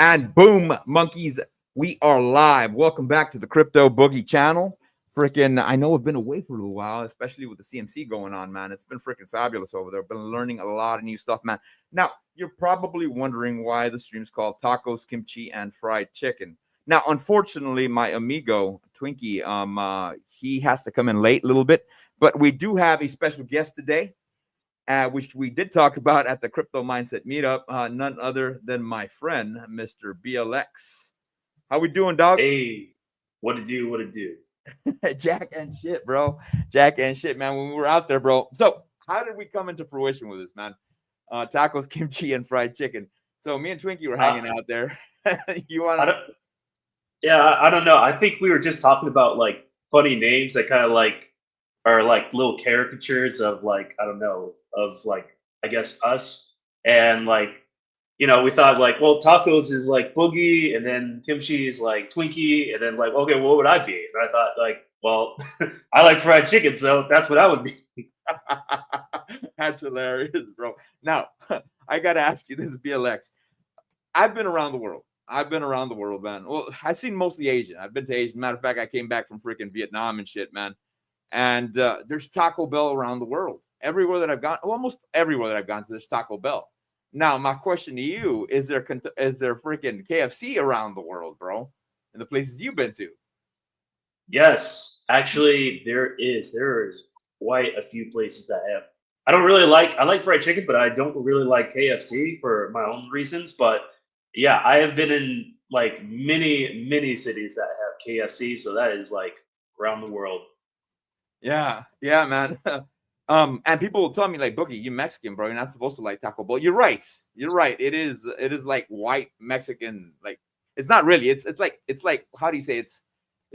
And boom, monkeys, we are live. Welcome back to the Crypto Boogie channel. Freaking, I know I've been away for a little while, especially with the CMC going on, man. It's been freaking fabulous over there. I've been learning a lot of new stuff, man. Now, you're probably wondering why the stream's called Tacos, Kimchi, and Fried Chicken. Now, unfortunately, my amigo Twinkie, he has to come in late a little bit, but we do have a special guest today. Which we did talk about at the Crypto Mindset Meetup, none other than my friend, Mr. BLX. How we doing, dog? Hey, what to do? What to do? Jack and shit, bro. Jack and shit, man. When we were out there, bro. So, how did we come into fruition with this, man? Tacos, kimchi, and fried chicken. So, me and Twinkie were hanging out there. You want I to? don't. Yeah, I don't know. I think we were just talking about like funny names that kind of like are like little caricatures of like I don't know of like I guess us and like we thought like well tacos is like boogie and then kimchi is like Twinkie and then like okay what would I be? And I thought like well I like fried chicken so that's what I would be. That's hilarious, bro. Now, I got to ask you this, BLX. I've been around the world. I've been around the world, man. Well, I've seen mostly Asian. I've been to Asia. Matter of fact, I came back from freaking Vietnam and shit, man. And there's Taco Bell around the world. Everywhere that I've gone, almost everywhere that I've gone to, there's Taco Bell. Now, my question to you is there freaking KFC around the world, bro? In the places you've been to? Yes, actually, there is quite a few places that have. I don't really like. I like fried chicken, but I don't really like KFC for my own reasons. But yeah, I have been in like many cities that have KFC, so that is like around the world. Yeah, yeah, man. And people will tell me like, Boogie, you Mexican, bro. You're not supposed to like Taco Bell. You're right. You're right. It is like white Mexican. Like it's not really. It's like how do you say it's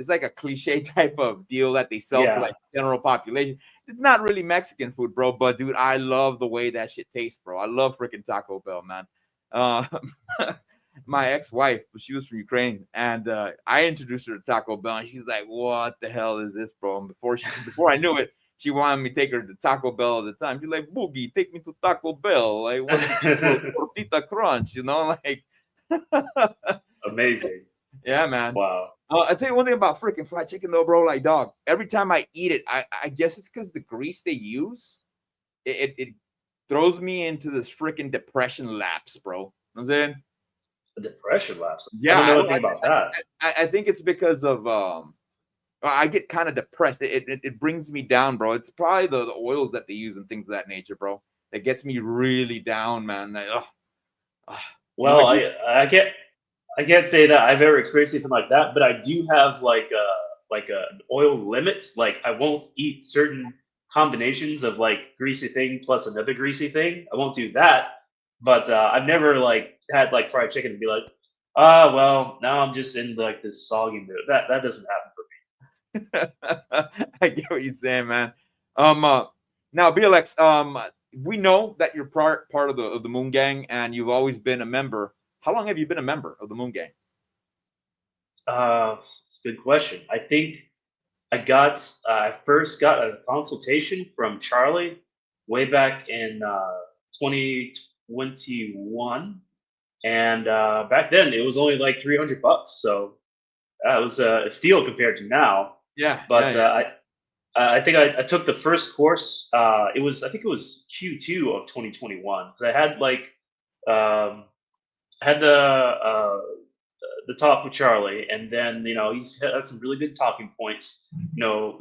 like a cliche type of deal that they sell to Yeah, like general population. It's not really Mexican food, bro. But dude, I love the way that shit tastes, bro. I love freaking Taco Bell, man. Uh, my ex-wife, she was from Ukraine, and I introduced her to Taco Bell, and she's like, "What the hell is this, bro?" And before I knew it, she wanted me to take her to Taco Bell all the time. She's like, "Boogie, take me to Taco Bell. I want to eat tortita crunch," like. amazing. Yeah, man. Wow. I'll tell you one thing about freaking fried chicken, though, bro. Like, dog, every time I eat it, I guess it's because the grease they use, it throws me into this freaking depression lapse, bro. You know what I'm saying? A depression lapse. I Yeah, don't know anything about that. I think it's because of I get kind of depressed. It brings me down, bro. It's probably the oils that they use and things of that nature, bro. That gets me really down, man. Like, ugh. You know, Well, like I can't say that I've ever experienced anything like that, but I do have like an oil limit. Like I won't eat certain combinations of like greasy thing plus another greasy thing. I won't do that. But I've never like had like fried chicken and be like, ah, well, now I'm just in like this soggy mood. That doesn't happen for I get what you're saying, man. Um, uh, Now BLX, we know that you're part of the Moon Gang, and you've always been a member. How long have you been a member of the Moon Gang? me. It's a good question. I think I first got a consultation from Charlie way back in 2021, and back then it was only like $300. So that was a steal compared to now. Yeah, yeah, But yeah. I think I took the first course. I think it was Q2 of 2021. So I had like um, I had the talk with Charlie, and then he's had some really good talking points.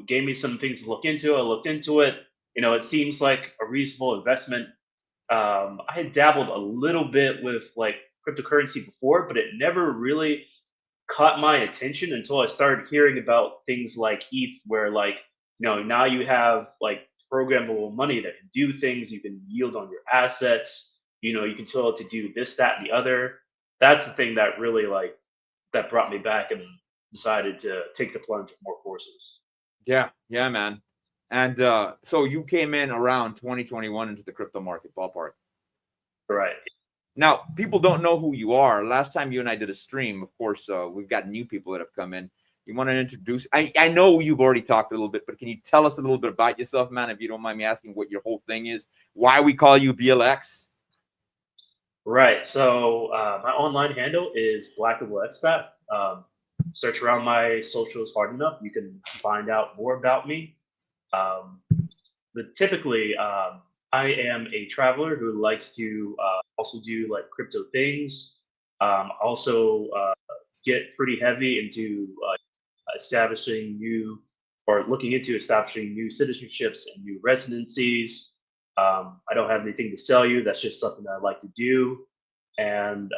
Gave me some things to look into. I looked into it. It seems like a reasonable investment. I had dabbled a little bit with like cryptocurrency before, but it never really caught my attention until I started hearing about things like ETH, where like now you have like programmable money that can do things. You can yield on your assets. You can tell it to do this, that, and the other. That's the thing that really like that brought me back and decided to take the plunge with more courses. Yeah, yeah, man. And so you came in around 2021 into the crypto market ballpark. Right. Now, people don't know who you are. Last time you and I did a stream, of course, we've got new people that have come in. You want to introduce? I know you've already talked a little bit, but can you tell us a little bit about yourself, man? If you don't mind me asking, what your whole thing is, why we call you BLX? Right. So my online handle is Blackable Expat. Search around my socials hard enough, you can find out more about me. Um, but typically, I am a traveler who likes to also do like crypto things. Also, get pretty heavy into establishing new or looking into establishing new citizenships and new residencies. I don't have anything to sell you. That's just something that I like to do, and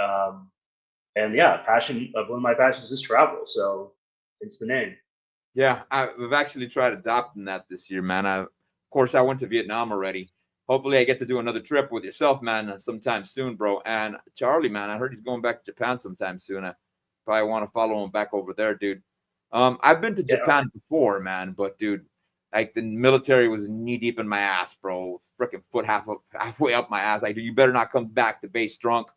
yeah, passion of one of my passions is travel. So it's the name. Yeah, I've actually tried adopting that this year, man. Of course, I went to Vietnam already. Hopefully, I get to do another trip with yourself, man, sometime soon, bro. And Charlie, man, I heard he's going back to Japan sometime soon. I probably want to follow him back over there, dude. I've been to Yeah, Japan before, man, but dude, like the military was knee deep in my ass, bro. Freaking foot halfway up my ass. Like, dude, you better not come back to base drunk.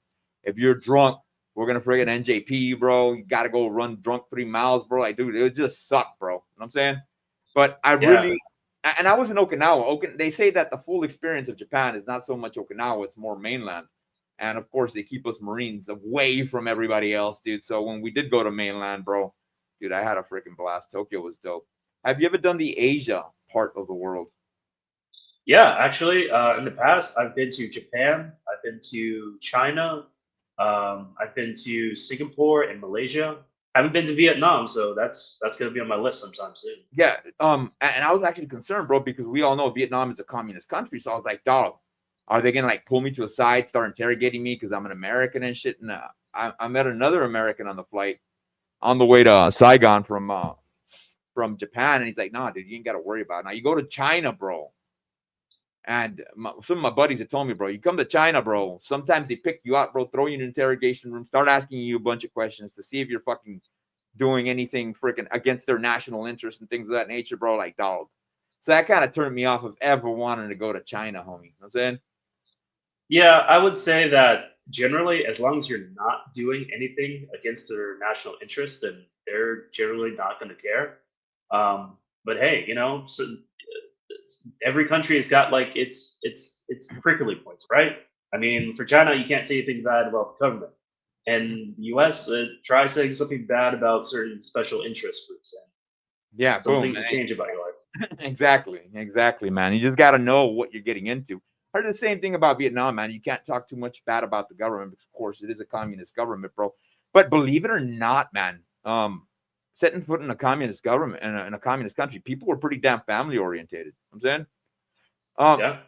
If you're drunk, we're gonna friggin' NJP, bro. You gotta go run drunk 3 miles, bro. Like, dude, it would just suck, bro. You know what I'm saying? But I yeah, really, and I was in Okinawa. They say that the full experience of Japan is not so much Okinawa; it's more mainland. And of course, they keep us Marines away from everybody else, dude. So when we did go to mainland, bro, dude, I had a freaking blast. Tokyo was dope. Have you ever done the Asia part of the world? yeah. Actually, in the past, I've been to Japan. I've been to China. I've been to Singapore and Malaysia. I haven't been to Vietnam, so that's gonna be on my list sometime soon. Yeah. And I was actually concerned, bro, because we all know Vietnam is a communist country. So I was like, dog, are they gonna like pull me to the side, start interrogating me because I'm an American and shit? And I met another American on the flight on the way to Saigon from Japan, and he's like, nah, dude, you ain't got to worry about it. Now you go to China, bro. And some of my buddies have told me, bro, you come to China, bro. Sometimes they pick you out, bro, throw you in an interrogation room, start asking you a bunch of questions to see if you're fucking doing anything freaking against their national interest and things of that nature, bro. Like, dog. So that kind of turned me off of ever wanting to go to China, homie. You know what I'm saying? Yeah, I would say that generally, as long as you're not doing anything against their national interest, then they're generally not going to care. But hey, so every country has got like its prickly points, right? I mean, for China, you can't say anything bad about the government, and the U.S. Try saying something bad about certain special interest groups, and Yeah, some boom. things will change about your life. Exactly, man. You just got to know what you're getting into. Heard the same thing about Vietnam, man. You can't talk too much bad about the government because, of course, it is a communist government, bro. But believe it or not, man, setting foot in a communist government in a communist country, people were pretty damn family orientated. I'm saying, um, Yeah.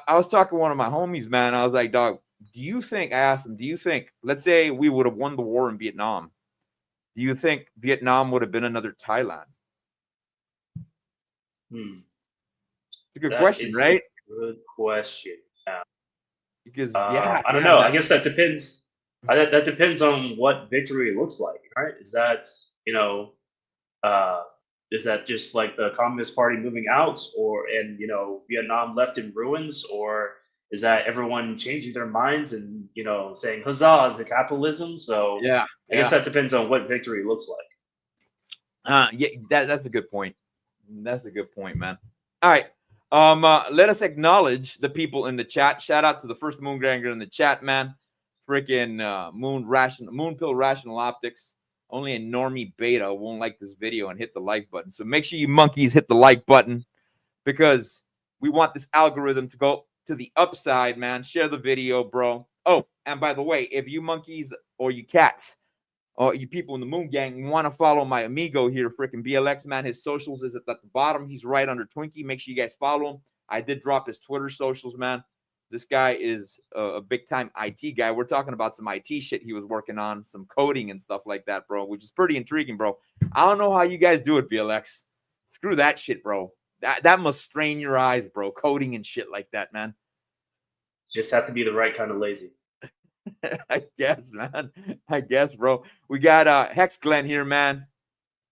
I was talking to one of my homies, man. I was like, dog, do you think? I asked him, do you think? Let's say we would have won the war in Vietnam. Do you think Vietnam would have been another Thailand? Hmm. It's a good That question, is a right? good question. Yeah. Because yeah, I don't yeah, know. I man. guess that depends. That depends on what victory looks like, right? You know, uh, is that just like the Communist Party moving out, or and Vietnam left in ruins, or is that everyone changing their minds and saying huzzah to capitalism? So Yeah, I guess yeah. that depends on what victory looks like. Yeah, that's a good point. That's a good point, man. All right. Let us acknowledge the people in the chat. Shout out to the first moon granger in the chat, man. Freaking moon pill rational optics. Only a normie beta won't like this video and hit the like button. So make sure you monkeys hit the like button because we want this algorithm to go to the upside, man. Share the video, bro. Oh, and by the way, if you monkeys or you cats or you people in the Moon Gang want to follow my amigo here, freaking BLX, man, his socials is at the bottom. He's right under Twinkie. Make sure you guys follow him. I did drop his Twitter socials, man. This guy is a big time IT guy. We're talking about some IT shit he was working on, some coding and stuff like that, bro, which is pretty intriguing, bro. I don't know how you guys do it, BLX. Screw that shit, bro. That must strain your eyes, bro. Coding and shit like that, man. Just have to be the right kind of lazy. I guess, man. I guess, bro. We got Hex Glenn here, man.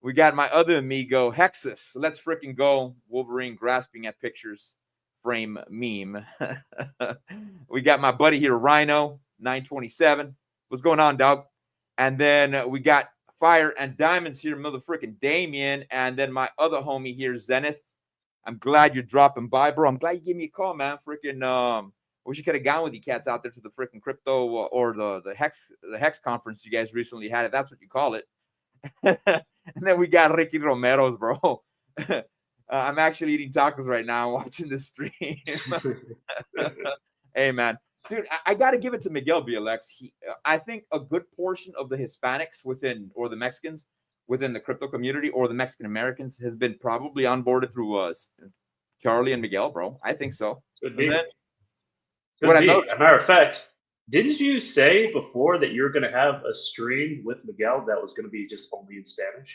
We got my other amigo, Hexus. Let's freaking go. Wolverine grasping at pictures frame meme. We got my buddy here, Rhino 927. What's going on, dog? And then we got Fire and Diamonds here, motherfucking Damien. And then my other homie here, Zenith. I'm glad you're dropping by, bro. I'm glad you gave me a call, man. Freaking wish you could have gone with you cats out there to the freaking crypto or the Hex conference you guys recently had, if that's what you call it. And then we got Ricky Romero's, bro. I'm actually eating tacos right now, watching the stream. Hey, man. Dude, I got to give it to Miguel BLX. I think a good portion of the Hispanics within, or the Mexicans within the crypto community, or the Mexican Americans, has been probably onboarded through Charlie and Miguel, bro. I think so. Could And be. then Could what I be. noticed, As a matter of fact, didn't you say before that you're going to have a stream with Miguel that was going to be just only in Spanish?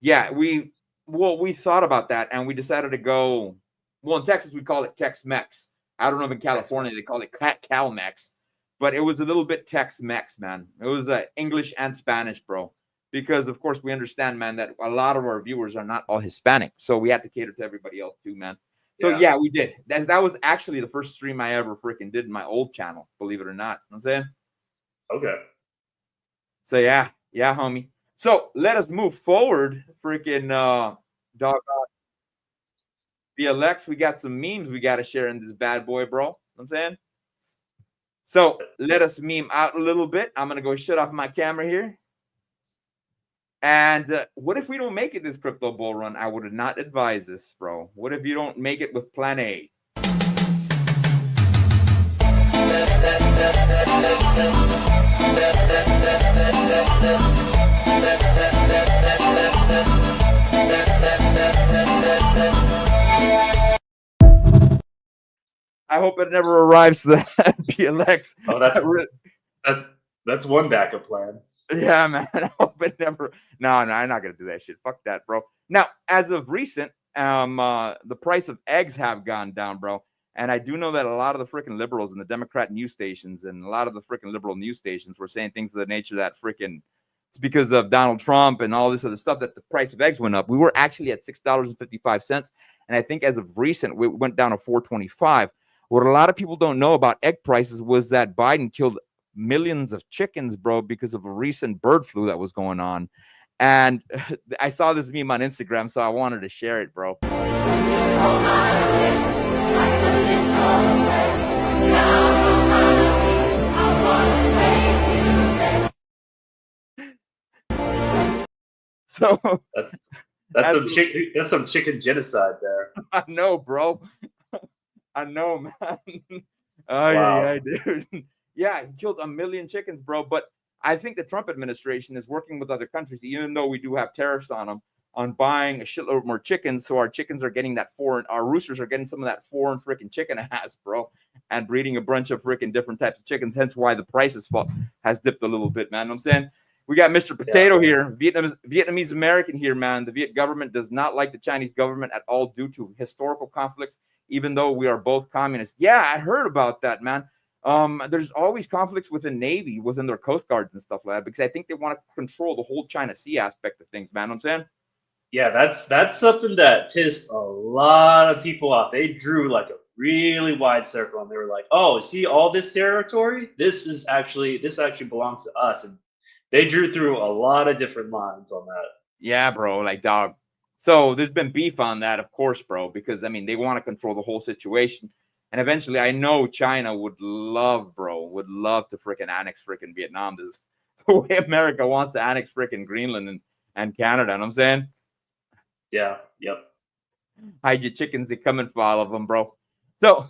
yeah, we thought about that, and we decided to go. Well, in Texas we call it Tex-Mex. I don't know if in California they call it Cal-Mex, but it was a little bit Tex-Mex, man. It was the English and Spanish, bro. Because of course we understand, man, that a lot of our viewers are not all Hispanic, so we had to cater to everybody else too, man. So yeah, we did. That was actually the first stream I ever freaking did in my old channel, believe it or not. You know what I'm saying? Okay. So yeah, homie. So let us move forward, freaking dog BLX. We got some memes we got to share in this bad boy, bro. You know what I'm saying? So let us meme out a little bit. I'm gonna go shut off my camera here. And what if we don't make it this crypto bull run? I would not advise this, bro. What if you don't make it with plan A? I hope it never arrives to that BLX. Oh, that's one backup plan. Yeah, man. I hope it never. No, I'm not gonna do that shit. Fuck that, bro. Now, as of recent, the price of eggs have gone down, bro. And I do know that a lot of the freaking liberals and the Democrat news stations and a lot of the freaking liberal news stations were saying things of the nature that freaking it's because of Donald Trump and all this other stuff that the price of eggs went up. We were actually at $6.55, and I think as of recent, we went down to $4.25. What a lot of people don't know about egg prices was that Biden killed millions of chickens, bro, because of a recent bird flu that was going on. And I saw this meme on Instagram, so I wanted to share it, bro. So that's some chicken genocide there. I know, bro. I know, man. Wow. Yeah, dude. Yeah, he killed 1 million chickens, bro. But I think the Trump administration is working with other countries, even though we do have tariffs on them, on buying a shitload more chickens. So our chickens are getting that foreign, our roosters are getting some of that foreign freaking chicken ass, bro, and breeding a bunch of freaking different types of chickens. Hence why the price has dipped a little bit, man. You know what I'm saying? We got Mr. Potato here, Vietnamese American here, man. The Viet government does not like the Chinese government at all due to historical conflicts, even though we are both communists. Yeah, I heard about that, man. There's always conflicts within Navy, within their coast guards and stuff like that, because I think they want to control the whole China Sea aspect of things, man. You know what I'm saying? Yeah, that's something that pissed a lot of people off. They drew like a really wide circle, and they were like, "Oh, see all this territory? This actually belongs to us." And they drew through a lot of different lines on that. Yeah, bro. Like, dog. So there's been beef on that, of course, bro, because I mean they want to control the whole situation. And eventually, I know China would love to freaking annex freaking Vietnam. This the way America wants to annex freaking Greenland and Canada. You know what I'm saying? Yeah. Yep. Hide your chickens, they coming for all of them, bro. So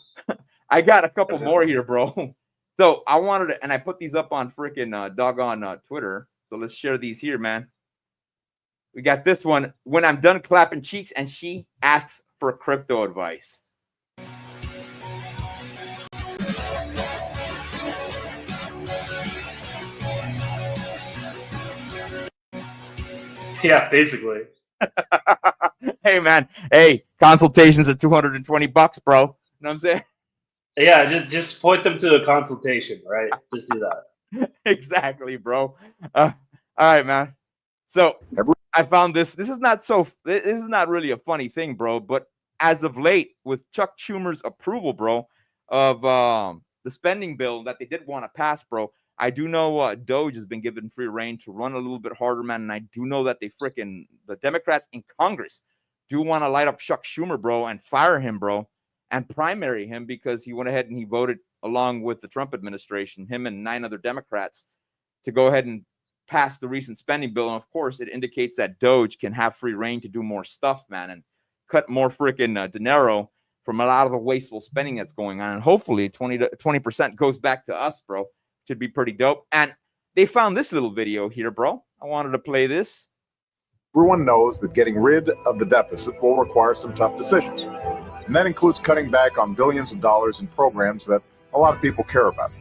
I got a couple more here, bro. So I wanted to, and I put these up on freaking doggone Twitter. So let's share these here, man. We got this one. When I'm done clapping cheeks, and she asks for crypto advice. Yeah, basically. Hey, man. Hey, consultations are $220, bro. You know what I'm saying? Yeah, just point them to a consultation, right? Just do that. Exactly, bro. All right, man. So I found this. This is not really a funny thing, bro. But as of late, with Chuck Schumer's approval, bro, of the spending bill that they did want to pass, bro, I do know Doge has been given free reign to run a little bit harder, man. And I do know that the Democrats in Congress do want to light up Chuck Schumer, bro, and fire him, bro, and primary him because he went ahead and he voted along with the Trump administration, him and 9 other Democrats, to go ahead and pass the recent spending bill. And of course, it indicates that Doge can have free reign to do more stuff, man, and cut more freaking dinero from a lot of the wasteful spending that's going on. And hopefully 20% goes back to us, bro. Should be pretty dope. And they found this little video here, bro. I wanted to play this. Everyone knows that getting rid of the deficit will require some tough decisions. And that includes cutting back on billions of dollars in programs that a lot of people care about.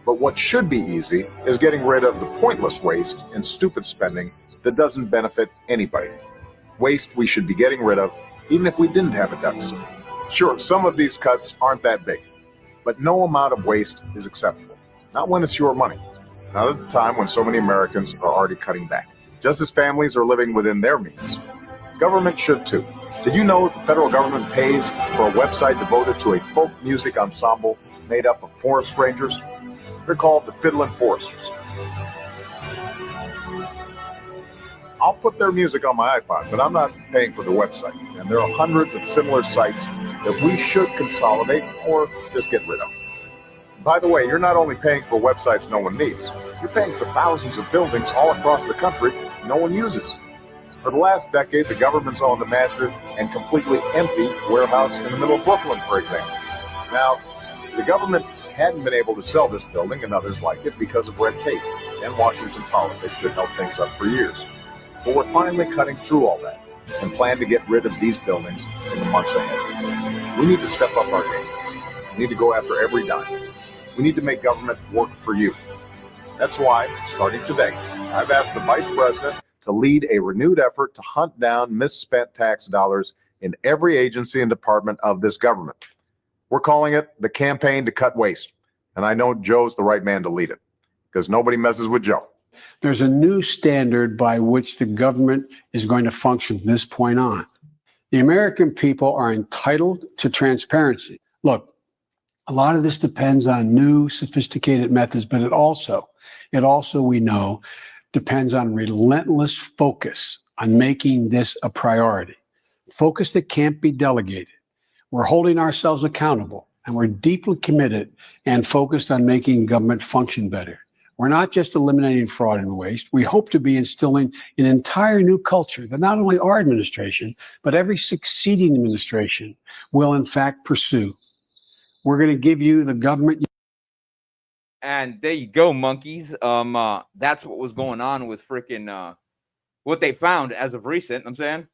But what should be easy is getting rid of the pointless waste and stupid spending that doesn't benefit anybody. Waste we should be getting rid of, even if we didn't have a deficit. Sure, some of these cuts aren't that big, but no amount of waste is acceptable. Not when it's your money. Not at the time when so many Americans are already cutting back. Just as families are living within their means, government should too. Did you know the federal government pays for a website devoted to a folk music ensemble made up of forest rangers? They're called the Fiddlin' Foresters. I'll put their music on my iPod, but I'm not paying for the website. And there are hundreds of similar sites that we should consolidate or just get rid of. By the way, you're not only paying for websites no one needs, you're paying for thousands of buildings all across the country no one uses. For the last decade, the government's owned a massive and completely empty warehouse in the middle of Brooklyn, for example. Now, the government hadn't been able to sell this building and others like it because of red tape and Washington politics that held things up for years. But we're finally cutting through all that and plan to get rid of these buildings in the months ahead. We need to step up our game. We need to go after every dime. We need to make government work for you. That's why, starting today, I've asked the Vice President to lead a renewed effort to hunt down misspent tax dollars in every agency and department of this government. We're calling it the Campaign to Cut Waste. And I know Joe's the right man to lead it, because nobody messes with Joe. There's a new standard by which the government is going to function from this point on. The American people are entitled to transparency. Look, a lot of this depends on new, sophisticated methods, but it also, we know, depends on relentless focus on making this a priority. Focus that can't be delegated. We're holding ourselves accountable, and we're deeply committed and focused on making government function better. We're not just eliminating fraud and waste. We hope to be instilling an entire new culture that not only our administration, but every succeeding administration will in fact pursue. We're going to give you the government. And there you go, monkeys. That's what was going on with freaking what they found as of recent. I'm saying,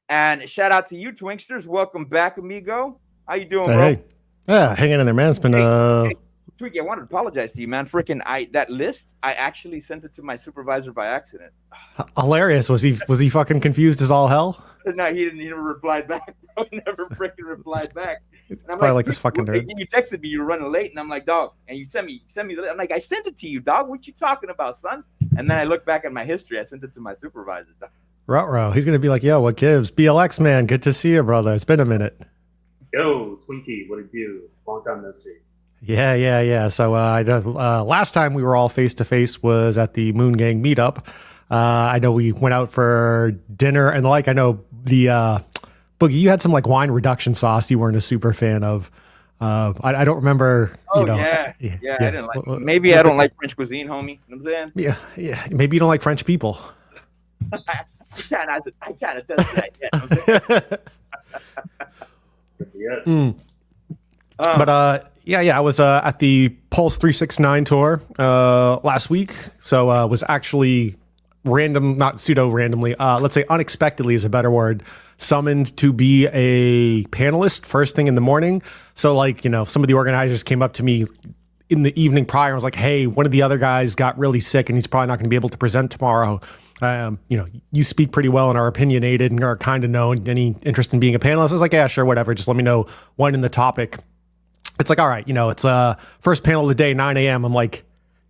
and shout out to you, Twinksters. Welcome back, amigo. How you doing, bro? Hey, yeah, hanging in there, man. It's been hey, Twinkie, I wanted to apologize to you, man. Freaking, that list, I actually sent it to my supervisor by accident. hilarious. Was he fucking confused as all hell? No, he never replied back. Bro. He never freaking replied back. It's probably like this fucking nerd. You texted me, you were running late, and I'm like, dog, and you sent me the, I'm like, I sent it to you, dog. What you talking about, son? And then I look back at my history. I sent it to my supervisor, dog. Ruh-roh. He's gonna be like, yo, what gives? BLX, man, good to see you, brother. It's been a minute. Yo, Twinkie, what it do? Long time no see. Yeah. So I know last time we were all face to face was at the Moon Gang meetup. I know we went out for dinner and the like. I know the Boogie, you had some like wine reduction sauce you weren't a super fan of. I don't remember. Oh, you know, yeah. I didn't like. Maybe I don't like French cuisine, homie. You know what I'm saying? Yeah. Maybe you don't like French people. I kind of does that. Yeah. But I was at the Pulse 369 tour last week, so was actually not pseudo randomly, let's say unexpectedly is a better word, summoned to be a panelist first thing in the morning. So like, some of the organizers came up to me in the evening prior and was like, hey, one of the other guys got really sick and he's probably not going to be able to present tomorrow. You speak pretty well and are opinionated and are kind of known. Any interest in being a panelist? I was like, yeah, sure, whatever. Just let me know when in the topic. It's like, all right, it's first panel of the day, 9 a.m. I'm like,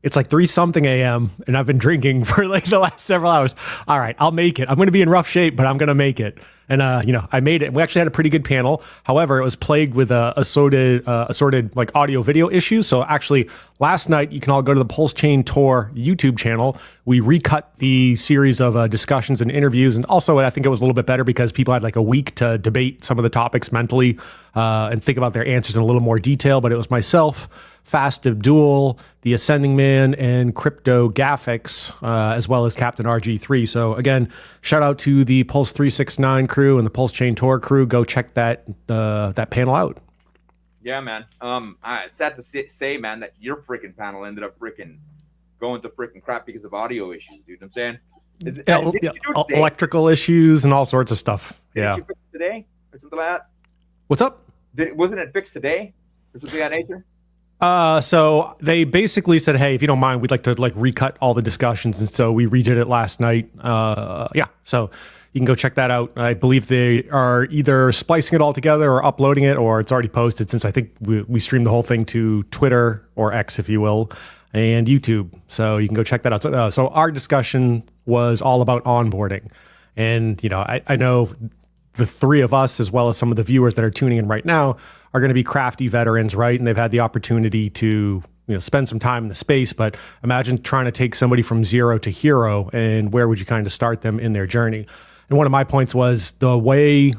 it's like 3-something a.m. and I've been drinking for like the last several hours. All right, I'll make it. I'm going to be in rough shape, but I'm going to make it. And, I made it. We actually had a pretty good panel. However, it was plagued with assorted like audio video issues. So actually last night, you can all go to the Pulse Chain Tour YouTube channel. We recut the series of discussions and interviews. And also I think it was a little bit better because people had like a week to debate some of the topics mentally and think about their answers in a little more detail. But it was myself, Fast Abdul, the Ascending Man, and Crypto Gaffix, as well as Captain RG3. So again, shout out to the Pulse 369 crew and the Pulse Chain Tour crew. Go check that panel out. Yeah, man. It's sad to say, man, that your freaking panel ended up freaking going to freaking crap because of audio issues, dude. I'm saying, electrical issues and all sorts of stuff. Did you fix it today or something like that? What's up? Wasn't it fixed today or something of that nature? So they basically said, hey, if you don't mind, we'd like to recut all the discussions. And so we redid it last night. So you can go check that out. I believe they are either splicing it all together or uploading it, or it's already posted, since I think we streamed the whole thing to Twitter, or X, if you will, and YouTube. So you can go check that out. So our discussion was all about onboarding. And, I know the three of us, as well as some of the viewers that are tuning in right now, are going to be crafty veterans, right? And they've had the opportunity to spend some time in the space. But imagine trying to take somebody from zero to hero, and where would you kind of start them in their journey? And one of my points was the way,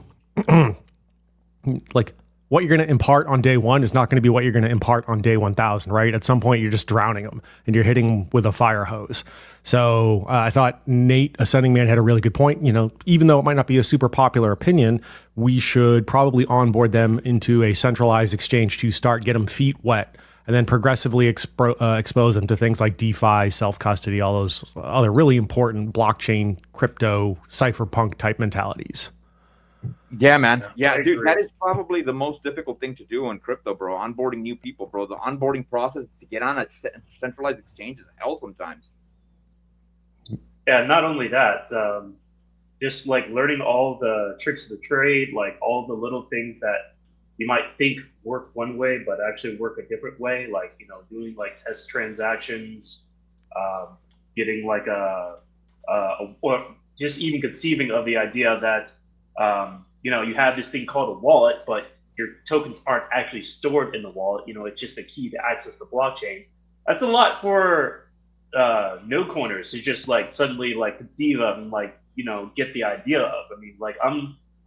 what you're going to impart on day one is not going to be what you're going to impart on day 1000, right? At some point, you're just drowning them and you're hitting them with a fire hose. So I thought Nate, Ascending Man, had a really good point. Even though it might not be a super popular opinion, we should probably onboard them into a centralized exchange to get them feet wet, and then progressively expose them to things like DeFi, self-custody, all those other really important blockchain, crypto, cypherpunk type mentalities. Yeah, man. Yeah, dude, that is probably the most difficult thing to do in crypto, bro. Onboarding new people, bro. The onboarding process to get on a centralized exchange is hell sometimes. Yeah, not only that, just learning all the tricks of the trade, all the little things that you might think work one way, but actually work a different way. Doing test transactions, getting or just even conceiving of the idea that, you have this thing called a wallet, but your tokens aren't actually stored in the wallet. It's just a key to access the blockchain. That's a lot for no corners to just suddenly conceive of and get the idea of.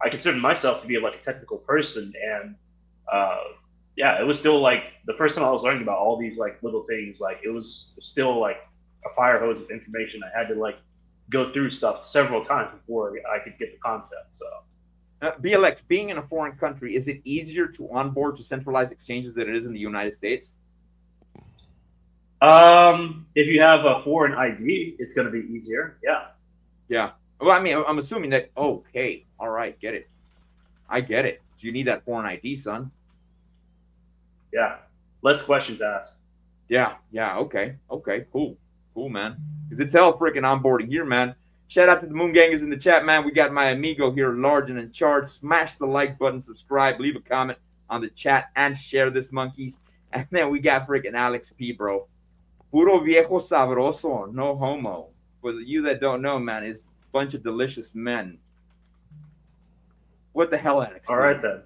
I consider myself to be a technical person, and it was still the first time I was learning about all these little things, it was still a fire hose of information. I had to go through stuff several times before I could get the concept. So BLX, being in a foreign country, is it easier to onboard to centralized exchanges than it is in the United States? If you have a foreign ID, it's going to be easier. Yeah. Well, I'm assuming that. Okay. All right. Get it. I get it. So you need that foreign ID, son. Yeah. Less questions asked. Yeah. Okay. Cool, man. Because it's hell freaking onboarding here, man. Shout out to the Moon Gangers in the chat, man. We got my amigo here, large and in charge. Smash the like button, subscribe, leave a comment on the chat, and share this, monkeys. And then we got freaking Alex P, bro. Puro viejo sabroso, no homo. For you that don't know, man, is a bunch of delicious men. What the hell, Alex? All right, then.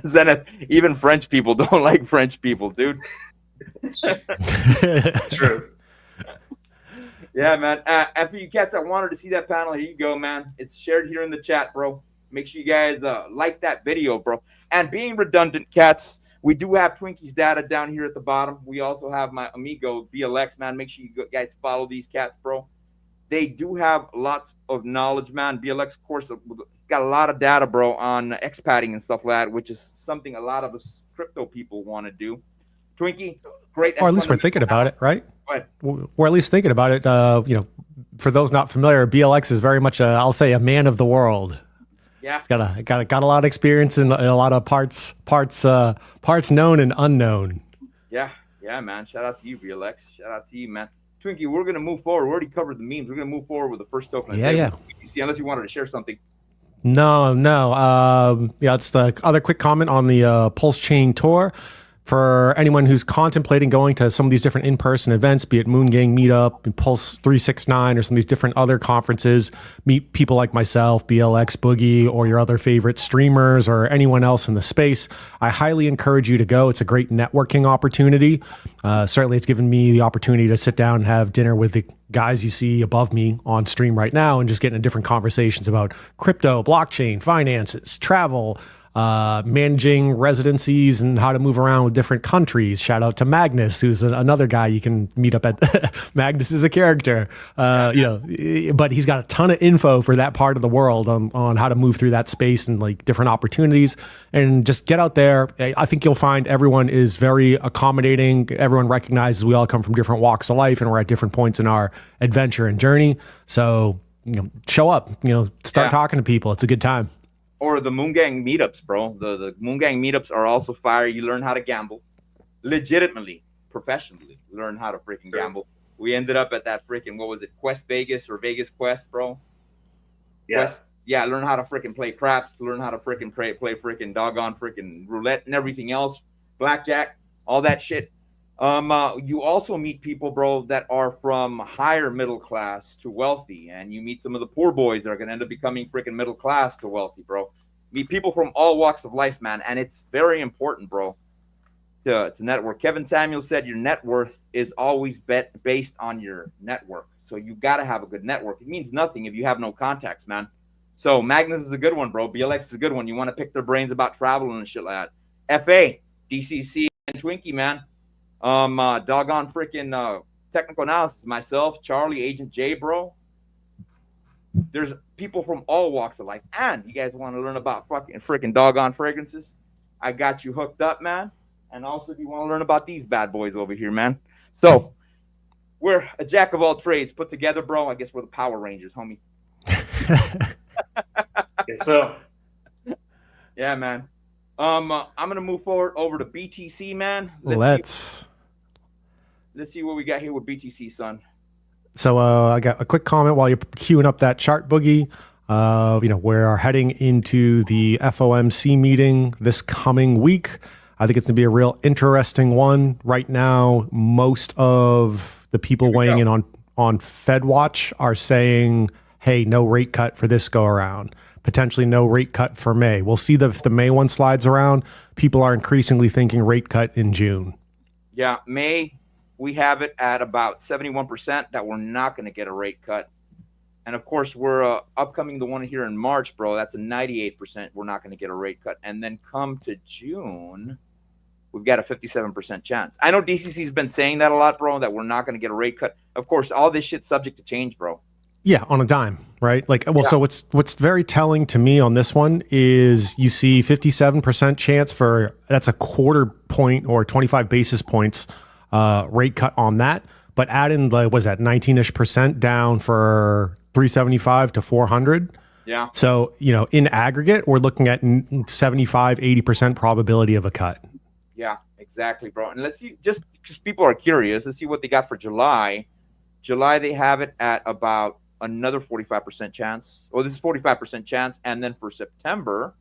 Zenith, even French people don't like French people, dude. It's true. Yeah, man. And for you cats that wanted to see that panel, here you go, man. It's shared here in the chat, bro. Make sure you guys like that video, bro. And being redundant, cats, we do have Twinkie's data down here at the bottom. We also have my amigo BLX, man. Make sure you guys follow these cats, bro. They do have lots of knowledge, man. BLX, of course, got a lot of data, bro, on expatting and stuff like that, which is something a lot of us crypto people want to do. Twinkie, great. Or at least we're thinking about it, right? We're at least thinking about it. For those not familiar, BLX is very much I'll say a man of the world. Yeah, he's got a lot of experience in a lot of parts known and unknown. Yeah, man. Shout out to you, BLX. Shout out to you, man. Twinkie, we're gonna move forward. We already covered the memes. We're gonna move forward with the first token. Yeah. See, unless you wanted to share something. No. It's the other quick comment on the Pulse Chain Tour. For anyone who's contemplating going to some of these different in-person events, be it Moon Gang Meetup, Pulse 369, or some of these different other conferences, meet people like myself, BLX, Boogie, or your other favorite streamers, or anyone else in the space, I highly encourage you to go. It's a great networking opportunity. Certainly, it's given me the opportunity to sit down and have dinner with the guys you see above me on stream right now and just get into different conversations about crypto, blockchain, finances, travel, managing residencies and how to move around with different countries. Shout out to Magnus, who's another guy you can meet up at. Magnus is a character, but he's got a ton of info for that part of the world on how to move through that space and like different opportunities. And just get out there. I think you'll find everyone is very accommodating. Everyone recognizes we all come from different walks of life and we're at different points in our adventure and journey. So, show up, start talking to people. It's a good time. Or the Moon Gang meetups, bro. The Moon Gang meetups are also fire. You learn how to gamble, legitimately, professionally. Learn how to freaking gamble. We ended up at that freaking, what was it, Quest Vegas or Vegas Quest, bro? Yeah. Quest, yeah, learn how to freaking play craps. Learn how to freaking play freaking doggone freaking roulette and everything else, blackjack, all that shit. You also meet people, bro, that are from higher middle class to wealthy, and you meet some of the poor boys that are going to end up becoming freaking middle class to wealthy, bro. Meet people from all walks of life, man, and it's very important, bro, to network. Kevin Samuel said your net worth is always based on your network, so you got to have a good network. It means nothing if you have no contacts, man. So Magnus is a good one, bro. BLX is a good one. You want to pick their brains about travel and shit like that. FA, DCC, and Twinkie, man. Doggone freaking technical analysis, myself, Charlie, Agent J, bro. There's people from all walks of life. And you guys want to learn about fucking freaking doggone fragrances? I got you hooked up, man. And also, if you want to learn about these bad boys over here, man. So, we're a jack of all trades put together, bro. I guess we're the Power Rangers, homie. Guess so. Yeah, man. I'm gonna move forward over to BTC, man. Let's see what we got here with BTC, son. So I got a quick comment while you're queuing up that chart, Boogie. We're heading into the FOMC meeting this coming week. I think it's gonna be a real interesting one. Right now, most of the people weighing in on FedWatch are saying, hey, no rate cut for this go around. Potentially no rate cut for May. We'll see if the May one slides around. People are increasingly thinking rate cut in June. Yeah, May, we have it at about 71% that we're not going to get a rate cut. And of course, we're upcoming the one here in March, bro. That's a 98% we're not going to get a rate cut. And then come to June, we've got a 57% chance. I know DCC's been saying that a lot, bro, that we're not going to get a rate cut. Of course, all this shit's subject to change, bro. Yeah, on a dime, right? So what's very telling to me on this one is you see 57% chance for, that's a quarter point or 25 basis points rate cut on that. But add in, was that 19-ish% down for 375 to 400? Yeah. So, in aggregate, we're looking at 75, 80% probability of a cut. Yeah, exactly, bro. And let's see, just because people are curious, let's see what they got for July. July, they have it at about another 45% chance. Well, this is 45% chance. And then for September,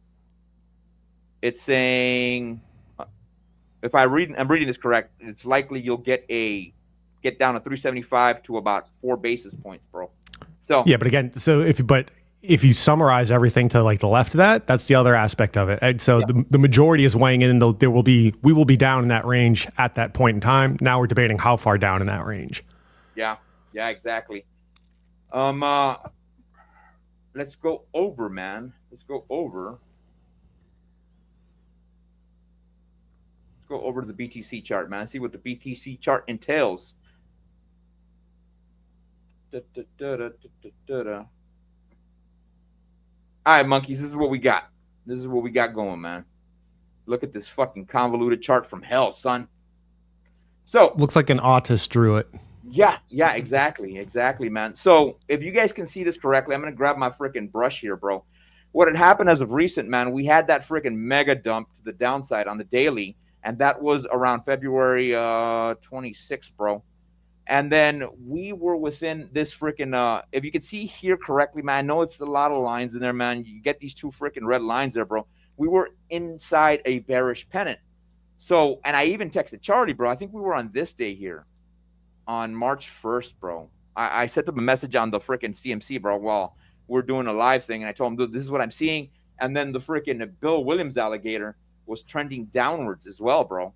it's saying, if I'm reading this correct, it's likely you'll get down to 375 to about 4 basis points, bro. So yeah, but again, if you summarize everything to like the left of that, that's the other aspect of it. And so the majority is weighing in, and we will be down in that range at that point in time. Now we're debating how far down in that range. Yeah, exactly. Let's go over, man. Let's go over to the BTC chart, man. See what the BTC chart entails. All right, monkeys, this is what we got. This is what we got going, man. Look at this fucking convoluted chart from hell, son. So looks like an autist drew it. Yeah, exactly, man. So if you guys can see this correctly, I'm going to grab my freaking brush here, bro. What had happened as of recent, man, we had that freaking mega dump to the downside on the daily, and that was around February 26th, bro. And then we were within this freaking, if you can see here correctly, man, I know it's a lot of lines in there, man. You get these two freaking red lines there, bro. We were inside a bearish pennant. So, and I even texted Charlie, bro. I think we were on this day here. On March 1st, bro. I sent him a message on the freaking CMC, bro, while we're doing a live thing. And I told him, dude, this is what I'm seeing. And then the freaking Bill Williams alligator was trending downwards as well, bro.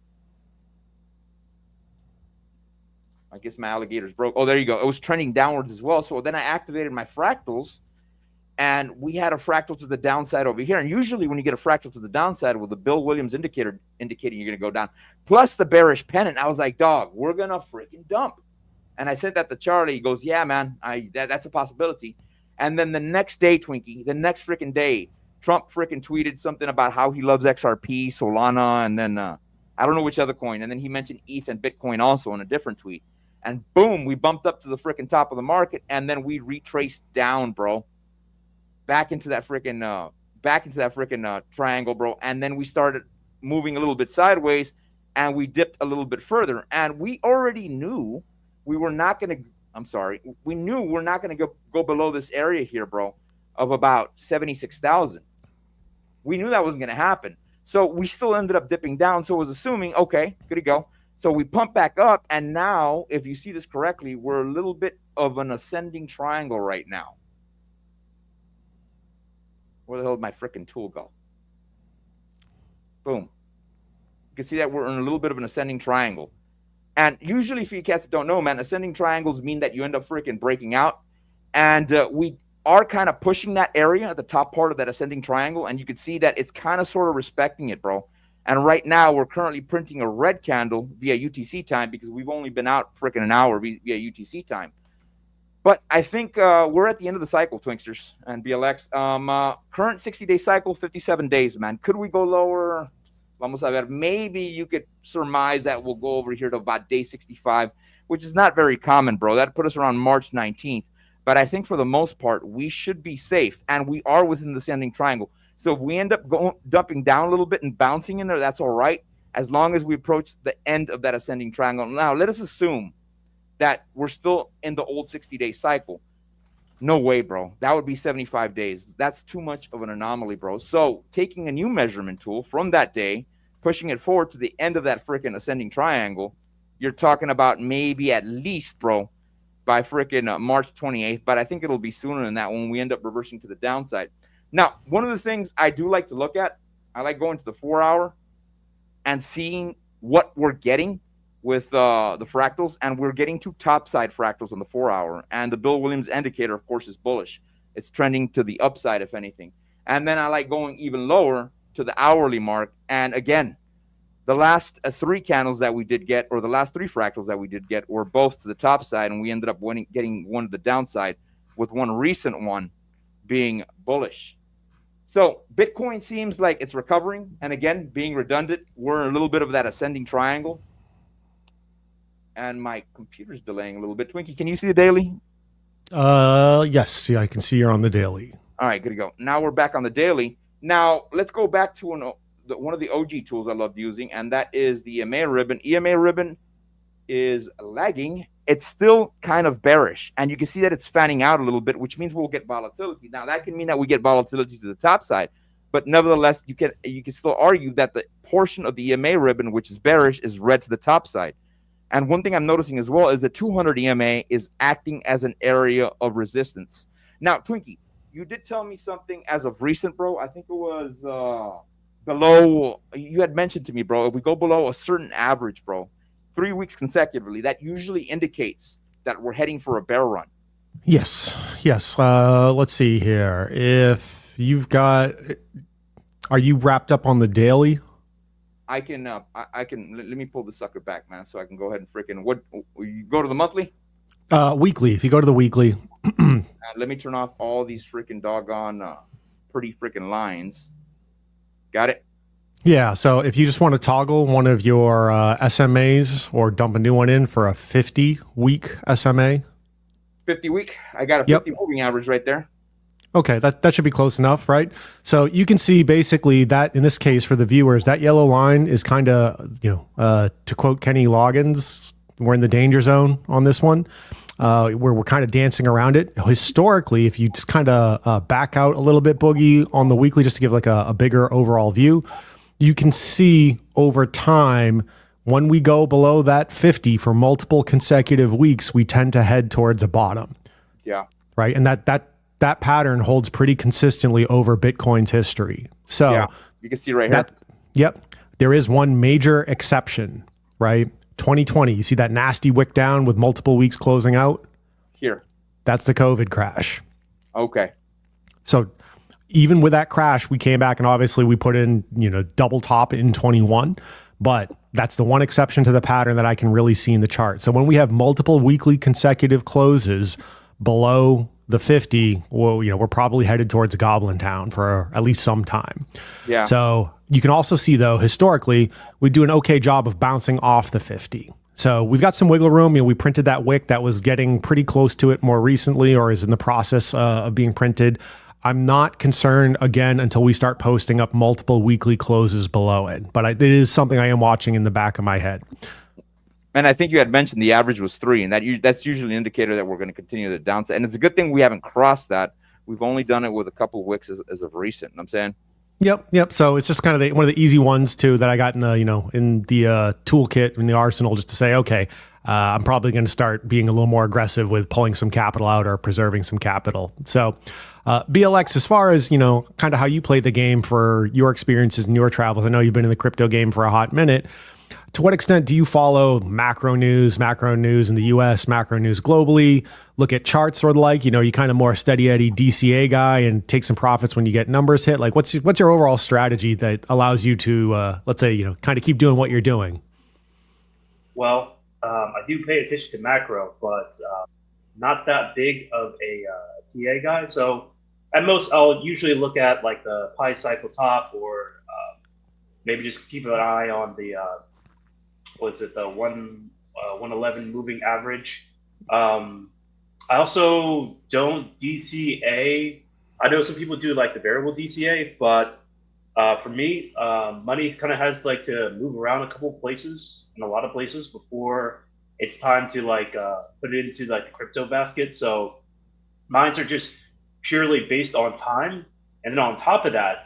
I guess my alligator's broke. Oh, there you go. It was trending downwards as well. So then I activated my fractals. and we had a fractal to the downside over here. And usually when you get a fractal to the downside with the Bill Williams indicator indicating you're going to go down, plus the bearish pennant, I was like, dog, we're going to freaking dump. And I sent that to Charlie. He goes, yeah, man, that's a possibility. And then the next day, Twinkie, the next freaking day, Trump freaking tweeted something about how he loves XRP, Solana, and then I don't know which other coin. And then he mentioned ETH and Bitcoin also in a different tweet. And boom, we bumped up to the freaking top of the market, and then we retraced down, bro, back into that freaking triangle, bro. And then we started moving a little bit sideways, and we dipped a little bit further. And we already knew we were not going to. We knew we're not going to go below this area here, bro, of about 76,000. We knew that wasn't going to happen. So we still ended up dipping down. So I was assuming, okay, good to go. So we pump back up. And now, if you see this correctly, we're a little bit of an ascending triangle right now. Where the hell did my freaking tool go? Boom. You can see that we're in a little bit of an ascending triangle. And usually, for you cats that don't know, man, ascending triangles mean that you end up freaking breaking out. And we are kind of pushing that area at the top part of that ascending triangle. And you can see that it's kind of sort of respecting it, bro. And right now, we're currently printing a red candle via UTC time because we've only been out freaking an hour via UTC time. But I think we're at the end of the cycle, Twinksters and BLX. Current 60-day cycle, 57 days, man. Could we go lower? Vamos a ver. Maybe you could surmise that we'll go over here to about day 65, which is not very common, bro. That put us around March 19th. But I think for the most part, we should be safe, and we are within the ascending triangle. So if we end up dumping down a little bit and bouncing in there, that's all right, as long as we approach the end of that ascending triangle. Now, let us assume that we're still in the old 60-day cycle. No way, bro. That would be 75 days. That's too much of an anomaly, bro. So taking a new measurement tool from that day, pushing it forward to the end of that freaking ascending triangle, you're talking about maybe at least, bro, by freaking March 28th. But I think it'll be sooner than that when we end up reversing to the downside. Now, one of the things I do like to look at, I like going to the 4-hour and seeing what we're getting with the fractals, and we're getting two topside fractals on the 4-hour, and the Bill Williams indicator, of course, is bullish. It's trending to the upside, if anything. And then I like going even lower to the hourly mark, and again, the last 3 candles that we did get, or the last 3 fractals that we did get, were both to the top side, and we ended up getting one to the downside, with one recent one being bullish. So Bitcoin seems like it's recovering, and again, being redundant, we're in a little bit of that ascending triangle. And my computer's delaying a little bit. Twinkie, can you see the daily? Yes, yeah, I can see you're on the daily. All right, good to go. Now we're back on the daily. Now let's go back to one of the OG tools I loved using, and that is the EMA ribbon. EMA ribbon is lagging. It's still kind of bearish, and you can see that it's fanning out a little bit, which means we'll get volatility. Now that can mean that we get volatility to the top side, but nevertheless, you can still argue that the portion of the EMA ribbon, which is bearish, is red to the top side. And one thing I'm noticing as well is the 200 EMA is acting as an area of resistance. Now, Twinkie, you did tell me something as of recent, bro. I think it was below, you had mentioned to me, bro, if we go below a certain average, bro, 3 weeks consecutively, that usually indicates that we're heading for a bear run. Yes. Let's see here. If you've got, are you wrapped up on the daily? I can let me pull the sucker back, man, so I can go ahead and freaking, what, you go to the monthly? Weekly. If you go to the weekly. Let me turn off all these freaking doggone pretty freaking lines. Got it? Yeah. So if you just want to toggle one of your SMAs or dump a new one in for a 50-week SMA. 50 week? I got a 50 moving average right there. Okay, that should be close enough, right? So you can see basically that in this case for the viewers, that yellow line is kind of, to quote Kenny Loggins, we're in the danger zone on this one, where we're kind of dancing around it. Historically, if you just kind of back out a little bit, Boogie, on the weekly, just to give like a bigger overall view, you can see over time, when we go below that 50 for multiple consecutive weeks, we tend to head towards a bottom. Yeah. Right. And that pattern holds pretty consistently over Bitcoin's history. So yeah, you can see right here. Yep. There is one major exception, right? 2020. You see that nasty wick down with multiple weeks closing out? Here. That's the COVID crash. Okay. So even with that crash, we came back and obviously we put in, double top in 21, but that's the one exception to the pattern that I can really see in the chart. So when we have multiple weekly consecutive closes below the 50, well, we're probably headed towards Goblin Town for at least some time. Yeah. So you can also see, though, historically, we do an okay job of bouncing off the 50. So we've got some wiggle room. We printed that wick that was getting pretty close to it more recently, or is in the process of being printed. I'm not concerned again until we start posting up multiple weekly closes below it. But it is something I am watching in the back of my head. And I think you had mentioned the average was 3, and that's usually an indicator that we're going to continue the downside. And it's a good thing we haven't crossed that. We've only done it with a couple of wicks as of recent. You know what I'm saying? Yep. So it's just kind of one of the easy ones too that I got in the in the toolkit in the arsenal, just to say, okay, I'm probably going to start being a little more aggressive with pulling some capital out or preserving some capital. So BLX, as far as kind of how you play the game for your experiences and your travels, I know you've been in the crypto game for a hot minute. To what extent do you follow macro news in the US, macro news globally, look at charts or the like? You kind of more steady Eddie DCA guy and take some profits when you get numbers hit. Like what's your overall strategy that allows you to, let's say, kind of keep doing what you're doing? Well, I do pay attention to macro, but not that big of a TA guy. So at most, I'll usually look at like the pi cycle top, or maybe just keep an eye on the the 111 moving average. I also don't DCA. I know some people do like the variable DCA, but for me, money kind of has like to move around a couple places, in a lot of places, before it's time to like put it into like the crypto basket. So mines are just purely based on time, and then on top of that,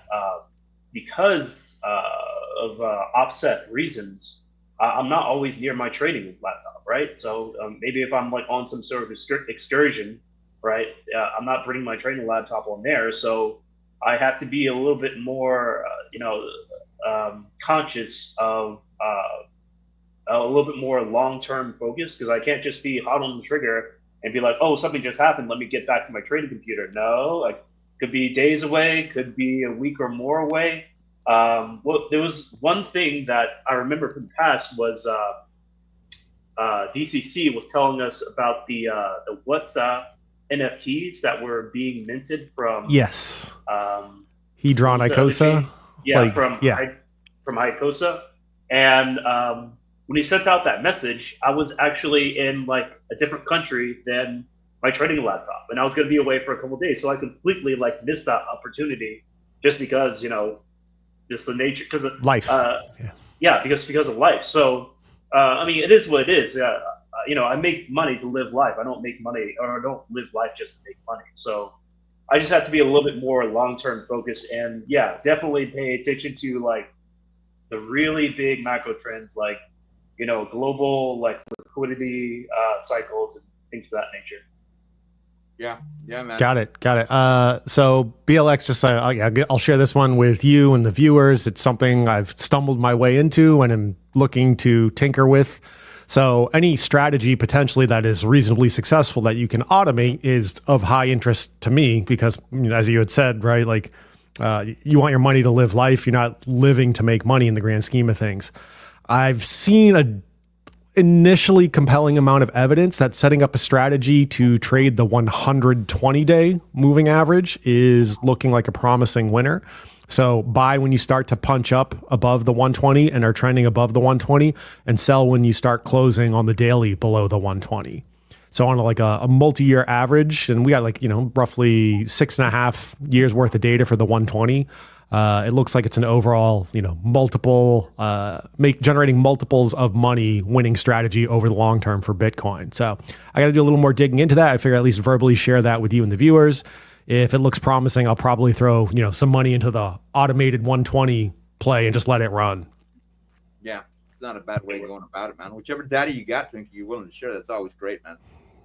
because of offset reasons, I'm not always near my trading laptop, right? So maybe if I'm like on some sort of excursion, right, I'm not bringing my trading laptop on there. So I have to be a little bit more, conscious of a little bit more long-term focus, because I can't just be hot on the trigger and be like, oh, something just happened, let me get back to my trading computer. No, like could be days away, could be a week or more away. Well, there was one thing that I remember from the past was DCC was telling us about the WhatsApp NFTs that were being minted from Yes, Hedron Icosa. Yeah, from Icosa. And when he sent out that message, I was actually in like a different country than my trading laptop, and I was going to be away for a couple of days, so I completely like missed that opportunity just because just the nature, because of life. Because of life. So I mean, it is what it is. I make money to live life. I don't make money, or I don't live life just to make money. So I just have to be a little bit more long-term focused, and definitely pay attention to like the really big macro trends, like global like liquidity cycles and things of that nature. Yeah, man. Got it. So BLX, just I'll share this one with you and the viewers. It's something I've stumbled my way into and am looking to tinker with. So any strategy potentially that is reasonably successful that you can automate is of high interest to me, because as you had said, right, like you want your money to live life. You're not living to make money in the grand scheme of things. I've seen a initially compelling amount of evidence that setting up a strategy to trade the 120-day moving average is looking like a promising winner. So buy when you start to punch up above the 120 and are trending above the 120, and sell when you start closing on the daily below the 120. So on a multi-year average, and we got roughly 6.5 years worth of data for the 120. It looks like it's an overall, multiple, generating multiples of money winning strategy over the long term for Bitcoin. So I got to do a little more digging into that. I figure at least verbally share that with you and the viewers. If it looks promising, I'll probably throw, some money into the automated 120 play and just let it run. Yeah, it's not a bad way of going about it, man. Whichever data you got, you're willing to share, that's always great, man.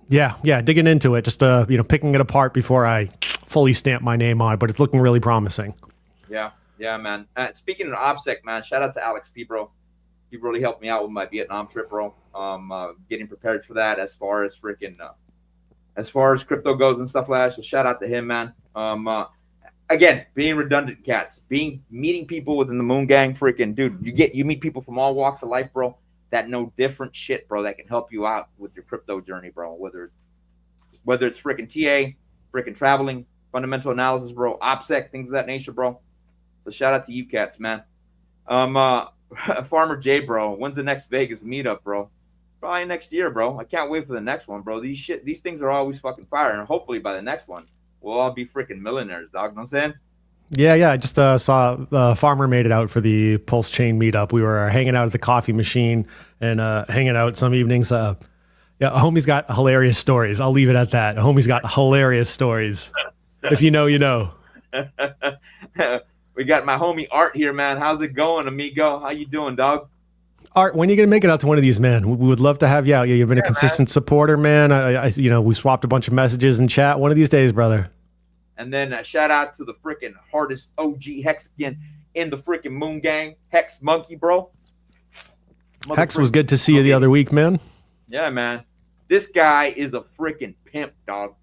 Yeah, digging into it, just picking it apart before I fully stamp my name on it, but it's looking really promising. Yeah, man. Speaking of OPSEC, man, shout out to Alex P, bro. He really helped me out with my Vietnam trip, bro. Getting prepared for that as far as crypto goes and stuff like that. So shout out to him, man. again, being redundant cats, meeting people within the Moon Gang, freaking dude, you meet people from all walks of life, bro, that know different shit, bro, that can help you out with your crypto journey, bro. Whether it's freaking TA, freaking traveling, fundamental analysis, bro, OPSEC, things of that nature, bro. So shout out to you cats, man. Farmer J, bro, when's the next Vegas meetup, bro? Probably next year, bro. I can't wait for the next one, bro. These things are always fucking fire, and hopefully by the next one, we'll all be freaking millionaires, dog. Know what I'm saying? Yeah. I just saw the farmer made it out for the Pulse Chain meetup. We were hanging out at the coffee machine and hanging out some evenings. Yeah, homie's got hilarious stories. I'll leave it at that. Homie's got hilarious stories. If you know, you know. We got my homie Art here, man. How's it going, amigo? How you doing, dog? Art, when are you gonna make it out to one of these, man? We would love to have you out. You've been a consistent supporter, man. I we swapped a bunch of messages in chat. One of these days, brother. And then shout out to the freaking hardest OG Hexican in the freaking Moon Gang, Hex Monkey, bro. Hex was good to see you the other week, man. Yeah, man. This guy is a freaking pimp, dog.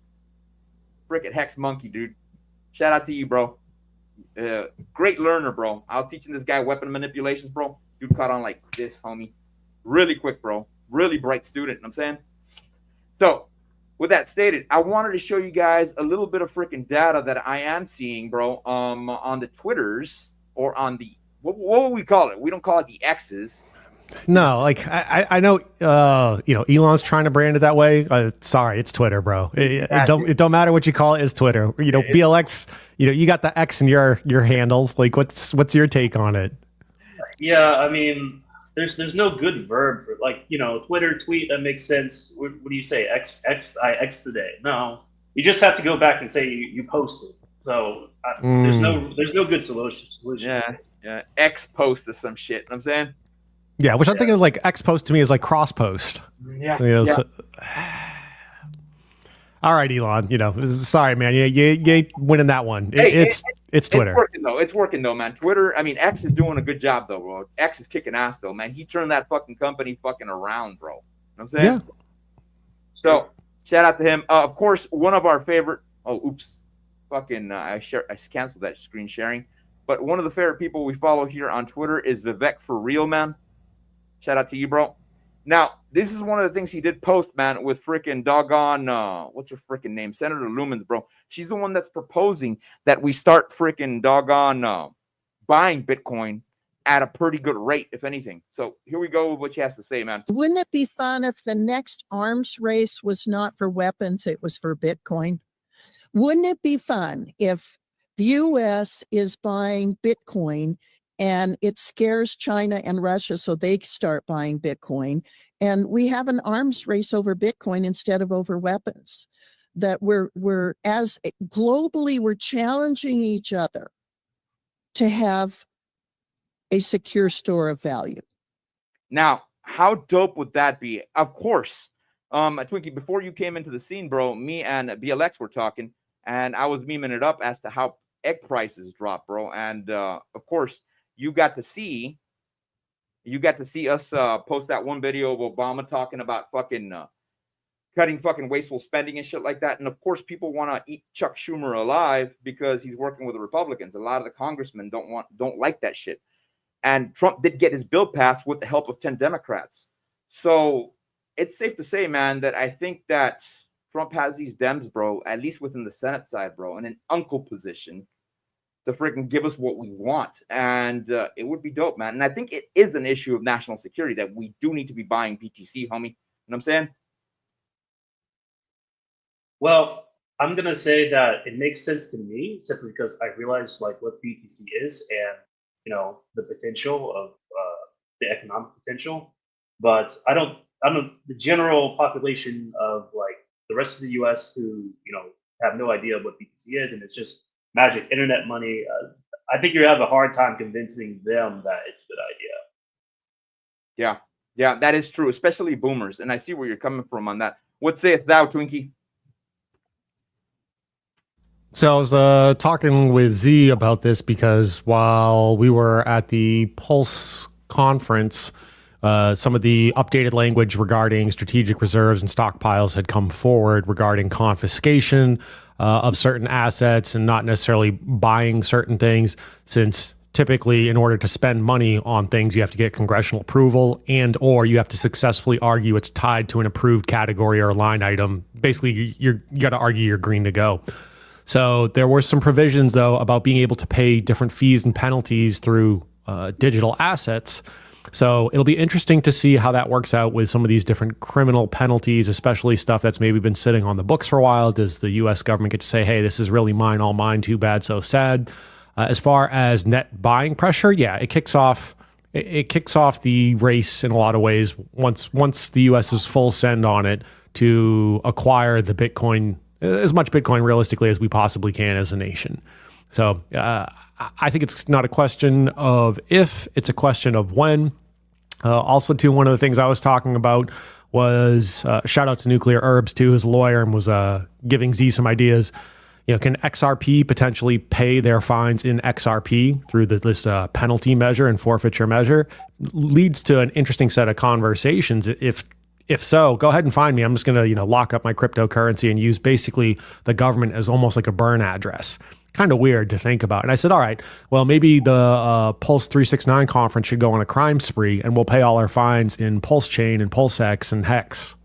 Freaking Hex Monkey, dude. Shout out to you, bro. Great learner, bro. I was teaching this guy weapon manipulations, bro. Dude caught on like this, homie. Really quick, bro. Really bright student, you know what I'm saying? So, with that stated, I wanted to show you guys a little bit of freaking data that I am seeing, bro, on the Twitters or on the what would we call it? We don't call it the X's. No, like I know, Elon's trying to brand it that way. Sorry, it's Twitter, bro. It don't matter what you call it. It's Twitter. BLX. You got the X in your handle. Like, what's your take on it? Yeah, I mean, there's no good verb for Twitter tweet that makes sense. What do you say? I X today. No, you just have to go back and say you posted. So there's no good solution. Yeah. X post or some shit. You know what I'm saying. Yeah, which I'm thinking of like X post to me is like cross post. Yeah. So, all right, Elon. Sorry, man. You ain't winning that one. It's Twitter. It's working though, man. Twitter. I mean, X is doing a good job though, bro. X is kicking ass though, man. He turned that fucking company fucking around, bro. You know what I'm saying? Yeah. So shout out to him. Of course, one of our favorite. Oh, oops. Fucking. I canceled that screen sharing. But one of the favorite people we follow here on Twitter is Vivek for real, man. Shout out to you, bro. Now, this is one of the things he did post, man, with freaking doggone, what's her freaking name? Senator Lumens, bro. She's the one that's proposing that we start freaking doggone buying Bitcoin at a pretty good rate, if anything. So here we go with what she has to say, man. Wouldn't it be fun if the next arms race was not for weapons, it was for Bitcoin? Wouldn't it be fun if the U.S. is buying Bitcoin and it scares China and Russia so they start buying Bitcoin, and we have an arms race over Bitcoin instead of over weapons? That we're as globally, we're challenging each other to have a secure store of value. Now, how dope would that be? Of course, Twinkie, before you came into the scene, bro, me and BLX were talking, and I was memeing it up as to how egg prices drop, bro. And of course, you got to see us post that one video of Obama talking about fucking cutting fucking wasteful spending and shit like that. And of course, people want to eat Chuck Schumer alive because he's working with the Republicans. A lot of the congressmen don't like that shit. And Trump did get his bill passed with the help of 10 Democrats. So it's safe to say, man, that I think that Trump has these Dems, bro, at least within the Senate side, bro, in an uncle position to freaking give us what we want. And it would be dope, man. And I think it is an issue of national security that we do need to be buying BTC, homie. You know what I'm saying? Well, I'm going to say that it makes sense to me simply because I realize like what BTC is and, the potential of the economic potential. But I don't the general population of like the rest of the US who, have no idea what BTC is and it's just magic internet money. I think you have a hard time convincing them that it's a good idea. Yeah, that is true, especially boomers. And I see where you're coming from on that. What sayest thou, Twinkie? So I was talking with Z about this because while we were at the Pulse conference, some of the updated language regarding strategic reserves and stockpiles had come forward regarding confiscation of certain assets and not necessarily buying certain things, since typically in order to spend money on things, you have to get congressional approval and or you have to successfully argue it's tied to an approved category or line item. Basically, you got to argue you're green to go. So there were some provisions, though, about being able to pay different fees and penalties through digital assets. So it'll be interesting to see how that works out with some of these different criminal penalties, especially stuff that's maybe been sitting on the books for a while. Does the U.S. government get to say, hey, this is really mine, all mine, too bad, so sad? As far as net buying pressure, yeah, it kicks off the race in a lot of ways once the U.S. is full send on it to acquire the Bitcoin, as much Bitcoin realistically as we possibly can as a nation. So I think it's not a question of if, it's a question of when. Also, too, one of the things I was talking about was shout out to Nuclear Herbs too, his lawyer, and was giving Z some ideas. Can XRP potentially pay their fines in XRP through this penalty measure and forfeiture measure? Leads to an interesting set of conversations. If so, go ahead and find me. I'm just going to lock up my cryptocurrency and use basically the government as almost like a burn address. Kind of weird to think about. And I said, all right, well, maybe the Pulse 369 conference should go on a crime spree and we'll pay all our fines in Pulse Chain and PulseX and Hex.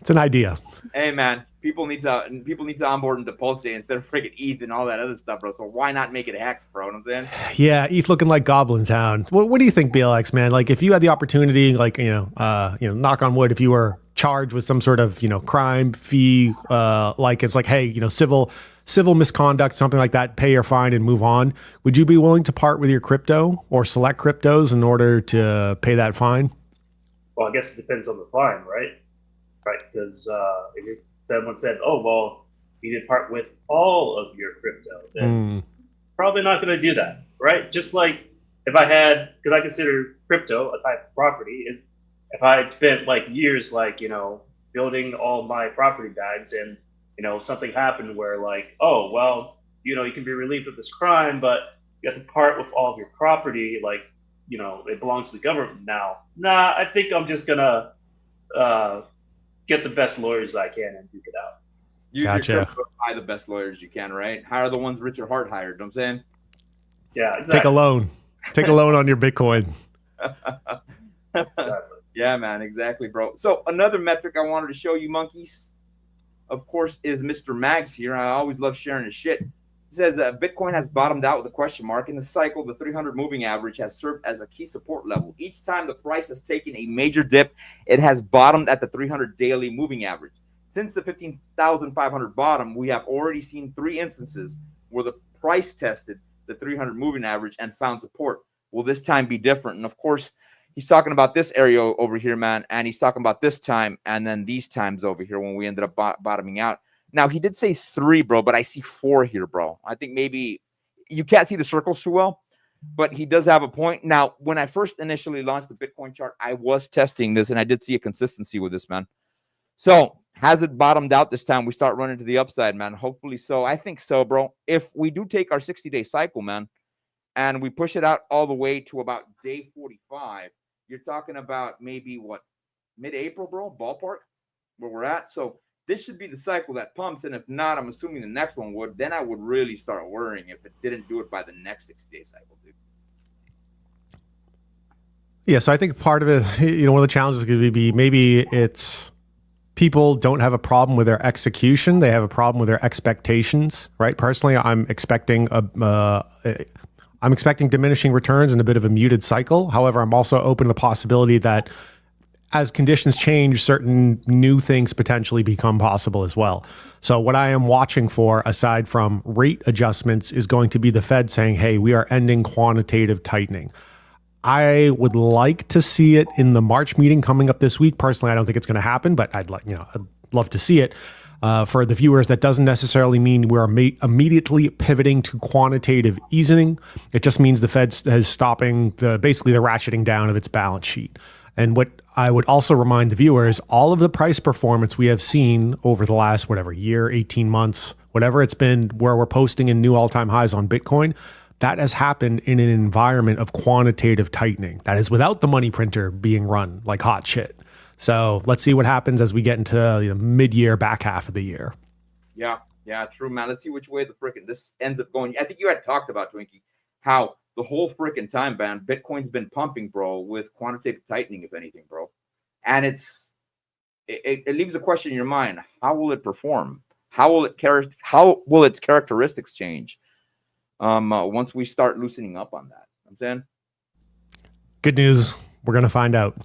It's an idea. Hey, man. People need to onboard into Pulse Chain instead of freaking ETH and all that other stuff, bro. So why not make it Hex, bro? You know what I'm saying? Yeah, ETH looking like Goblin Town. What do you think, BLX, man? Like, if you had the opportunity, like, knock on wood, if you were charged with some sort of, crime fee, like it's like, hey, civil misconduct, something like that, pay your fine and move on. Would you be willing to part with your crypto or select cryptos in order to pay that fine? Well, I guess it depends on the fine, right? Right, because if someone said, "Oh, well, you did part with all of your crypto," then probably not going to do that, right? Just like if I had, because I consider crypto a type of property. If I had spent like years, building all my property bags, and something happened where like, oh, well, you can be relieved of this crime, but you have to part with all of your property, like, it belongs to the government now. Nah, I think I'm just gonna get the best lawyers I can and duke it out. Use Gotcha. your crypto to buy the best lawyers you can, right? Hire the ones Richard Hart hired. You know what I'm saying? Yeah, exactly. Take a loan on your Bitcoin. Exactly. Yeah, man, exactly, bro. So another metric I wanted to show you, monkeys, of course, is Mr. Mags here. I always love sharing his shit. He says Bitcoin has bottomed out with a question mark. In the cycle, the 300 moving average has served as a key support level. Each time the price has taken a major dip, it has bottomed at the 300 daily moving average. Since the 15,500 bottom, we have already seen 3 instances where the price tested the 300 moving average and found support. Will this time be different? And of course, he's talking about this area over here, man, and he's talking about this time and then these times over here when we ended up bottoming out. Now, he did say 3, bro, but I see 4 here, bro. I think maybe you can't see the circles too well, but he does have a point. Now, when I first initially launched the Bitcoin chart, I was testing this, and I did see a consistency with this, man. So has it bottomed out this time? We start running to the upside, man. Hopefully so. I think so, bro. If we do take our 60-day cycle, man, and we push it out all the way to about day 45, you're talking about maybe, what, mid-April, bro, ballpark, where we're at. So this should be the cycle that pumps, and if not, I'm assuming the next one would. Then I would really start worrying if it didn't do it by the next 60-day cycle, dude. Yeah, so I think part of it, one of the challenges is going to be maybe it's people don't have a problem with their execution; they have a problem with their expectations, right? Personally, I'm expecting diminishing returns and a bit of a muted cycle. However, I'm also open to the possibility that as conditions change, certain new things potentially become possible as well. So what I am watching for, aside from rate adjustments, is going to be the Fed saying, hey, we are ending quantitative tightening. I would like to see it in the March meeting coming up this week. Personally, I don't think it's going to happen, but I'd love to see it. For the viewers, that doesn't necessarily mean we're immediately pivoting to quantitative easing. It just means the Fed is stopping basically the ratcheting down of its balance sheet. And what I would also remind the viewers, all of the price performance we have seen over the last, year, 18 months, whatever it's been, where we're posting in new all-time highs on Bitcoin, that has happened in an environment of quantitative tightening. That is without the money printer being run like hot shit. So let's see what happens as we get into mid-year, back half of the year. Yeah, true, man. Let's see which way the frickin' this ends up going. I think you had talked about, Twinkie, how the whole frickin' time, man, Bitcoin's been pumping, bro, with quantitative tightening, if anything, bro. And it leaves a question in your mind: how will it perform? How will its characteristics change? Once we start loosening up on that, I'm saying. Good news. We're gonna find out.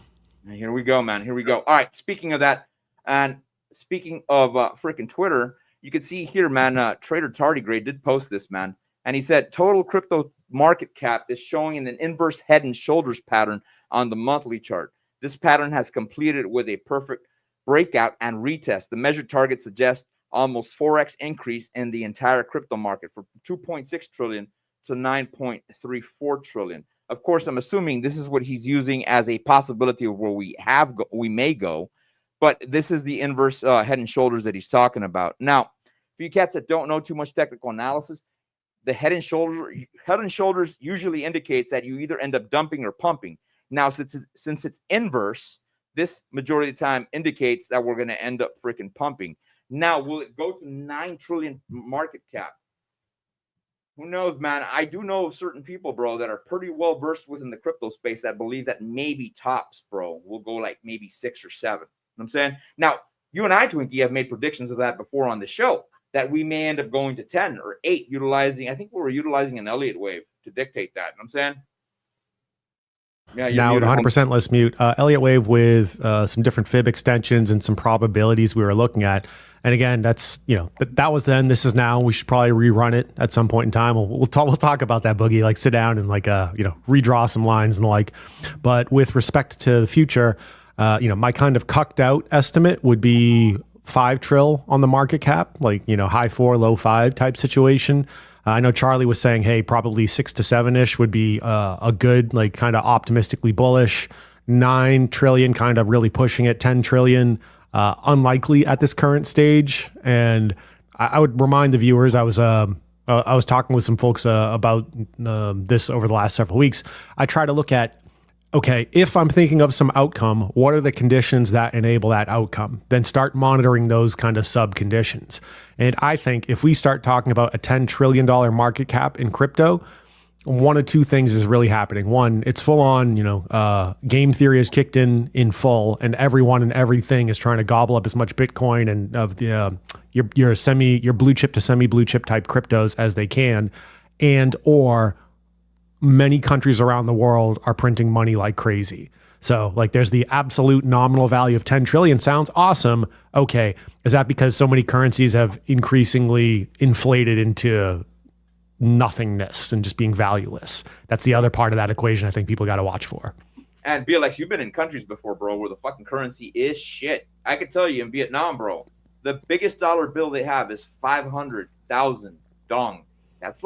Here we go, man. Here we go. All right. Speaking of that, and speaking of freaking Twitter, you can see here, man. Trader Tardigrade did post this, man, and he said total crypto market cap is showing an inverse head and shoulders pattern on the monthly chart. This pattern has completed with a perfect breakout and retest. The measured target suggests almost 4x increase in the entire crypto market from 2.6 trillion to 9.34 trillion. Of course, I'm assuming this is what he's using as a possibility of where we may go, but this is the inverse head and shoulders that he's talking about. Now, for you cats that don't know too much technical analysis, the head and shoulders usually indicates that you either end up dumping or pumping. Now, since it's inverse, this majority of the time indicates that we're going to end up freaking pumping. Now, will it go to 9 trillion market cap? Who knows, man? I do know certain people, bro, that are pretty well versed within the crypto space that believe that maybe tops, bro, will go like maybe 6 or 7. You know what I'm saying? Now, you and I, Twinkie, have made predictions of that before on the show, that we may end up going to 10 or 8, I think we were utilizing an Elliott wave to dictate that. You know what I'm saying? Yeah, now with 100% let's mute. Elliott wave with some different fib extensions and some probabilities we were looking at. And again, that's, that was then, this is now. We should probably rerun it at some point in time. We'll talk about that, Boogie, like sit down and redraw some lines and the like. But with respect to the future, my kind of cucked out estimate would be 5 trill on the market cap, high 4, low 5 type situation. I know Charlie was saying, hey, probably 6 to 7-ish would be a good, kind of optimistically bullish. 9 trillion, kind of really pushing it. 10 trillion, unlikely at this current stage. And I would remind the viewers, I was talking with some folks about this over the last several weeks. I try to look at, okay, if I'm thinking of some outcome, what are the conditions that enable that outcome? Then start monitoring those kind of sub conditions. And I think if we start talking about a $10 trillion market cap in crypto, one of two things is really happening. One, it's full on, game theory is kicked in full, and everyone and everything is trying to gobble up as much Bitcoin and of the your blue chip to semi blue chip type cryptos as they can, and or many countries around the world are printing money like crazy. So there's the absolute nominal value of 10 trillion. Sounds awesome. Okay. Is that because so many currencies have increasingly inflated into nothingness and just being valueless? That's the other part of that equation I think people got to watch for. And BLX, you've been in countries before, bro, where the fucking currency is shit. I can tell you in Vietnam, bro, the biggest dollar bill they have is 500,000 dong. That's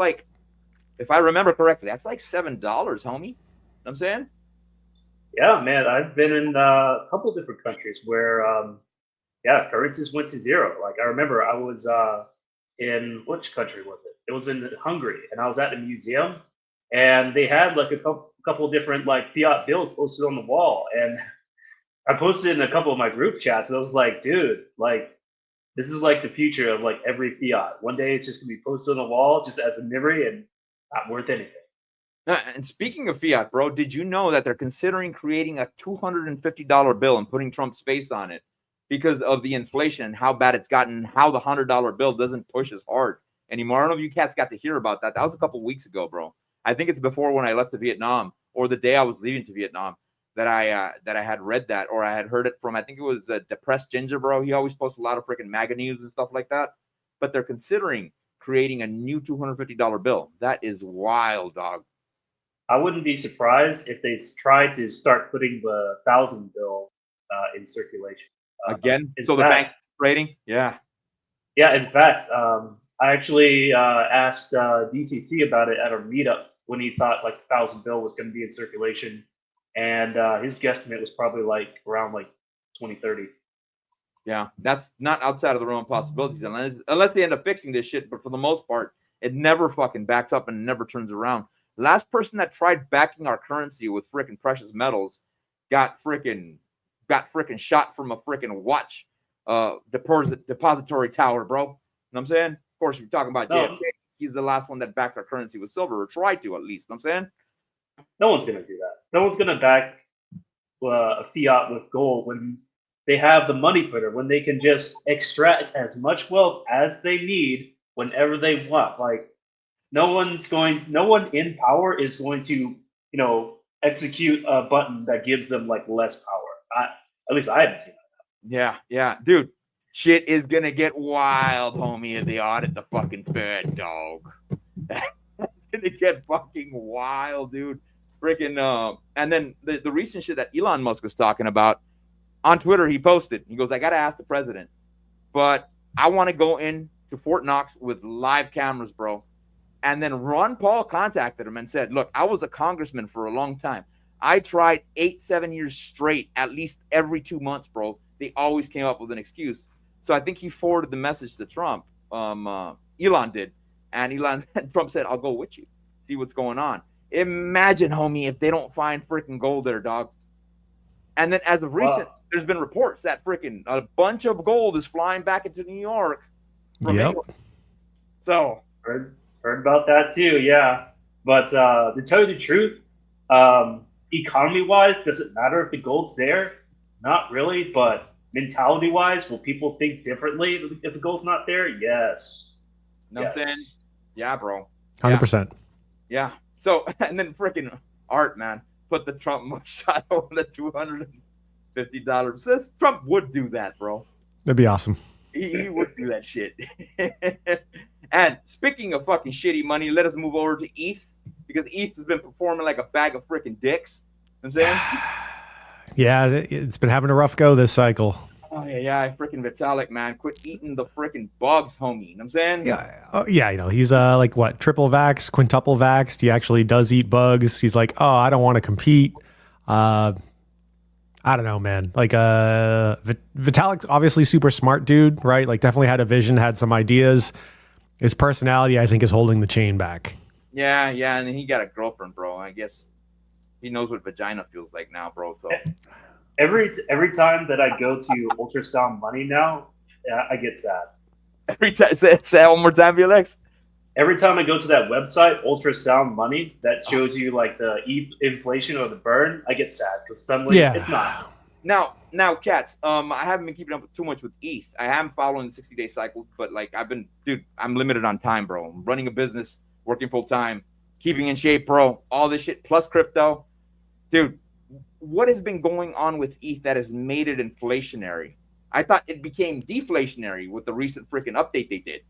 if I remember correctly, that's like $7, homie. You know what I'm saying? Yeah, man. I've been in a couple different countries where, currencies went to zero. I remember I was in, which country was it? It was in Hungary, and I was at a museum, and they had a couple different fiat bills posted on the wall, and I posted in a couple of my group chats, and I was like, dude, this is the future of every fiat. One day it's just gonna be posted on the wall just as a memory and not worth anything. And speaking of fiat, bro, did you know that they're considering creating a $250 bill and putting Trump's face on it because of the inflation and how bad it's gotten, how the $100 bill doesn't push as hard anymore? I don't know if you cats got to hear about that. That was a couple weeks ago, bro. I think it's before when I left to Vietnam, or the day I was leaving to Vietnam, that I had read that, or I had heard it from, I think it was Depressed Ginger, bro. He always posts a lot of freaking MAGA news and stuff like that. But they're considering creating a new $250 bill. That is wild, dog. I wouldn't be surprised if they try to start putting the 1,000 bill in circulation again. So the bank's trading, yeah. In fact, I actually asked DCC about it at a meetup when he thought 1,000 bill was going to be in circulation, and his guesstimate was probably around 2030. Yeah, that's not outside of the realm of possibilities unless they end up fixing this shit. But for the most part, It never fucking backs up and never turns around. Last person that tried backing our currency with freaking precious metals got freaking shot from a freaking watch depository tower, bro. You know what I'm saying? Of course, we're talking about JFK. He's the last one that backed our currency with silver, or tried to at least. You know what I'm saying? No one's gonna do that. No one's gonna back a fiat with gold when they have the money printer, when they can just extract as much wealth as they need whenever they want. Like no one in power is going to, execute a button that gives them like less power. At least I haven't seen that. Yeah, dude. Shit is gonna get wild, homie, if they audit the fucking Fed, dog. It's gonna get fucking wild, dude. Freaking and then the recent shit that Elon Musk was talking about on Twitter, he posted. He goes, I gotta ask the president, but I want to go into Fort Knox with live cameras, bro. And then Ron Paul contacted him and said, look, I was a congressman for a long time. I tried 7 years straight, at least every 2 months, bro. They always came up with an excuse. So I think he forwarded the message to Trump. Elon did. And Trump said, I'll go with you. See what's going on. Imagine, homie, if they don't find freaking gold there, dog. And then as of recent, there's been reports that freaking a bunch of gold is flying back into New York from England. So heard about that too, yeah. But to tell you the truth, economy-wise, does it matter if the gold's there? Not really, but mentality-wise, will people think differently if the gold's not there? Yes. Know what I'm saying? Yeah, bro. 100%. Yeah. So, and then freaking Art, man, put the Trump mugshot over the $250. Says Trump would do that, bro. That'd be awesome. He would do that shit. And speaking of fucking shitty money, let us move over to ETH, because ETH has been performing like a bag of freaking dicks. You know what I'm saying? Yeah, it's been having a rough go this cycle. Oh, yeah. Freaking Vitalik, man. Quit eating the freaking bugs, homie. You know what I'm saying? Yeah. He's like what, triple vax, quintuple vaxxed. He actually does eat bugs. He's like, oh, I don't want to compete. I don't know, man. Like, Vitalik's obviously super smart dude, right? Like, definitely had a vision, had some ideas. His personality, I think, is holding the chain back. Yeah. And then he got a girlfriend, bro. I guess he knows what vagina feels like now, bro. So every time that I go to Ultrasound Money now, I get sad. Every time, say it one more time, Felix. Every time I go to that website, Ultrasound Money, that shows you like the inflation or the burn, I get sad because suddenly it's not. Now, Cats, I haven't been keeping up too much with ETH. I am following the 60-day cycle, but like I'm limited on time, bro. I'm running a business, working full time, keeping in shape, bro. All this shit plus crypto, dude. What has been going on with ETH that has made it inflationary? I thought it became deflationary with the recent freaking update they did.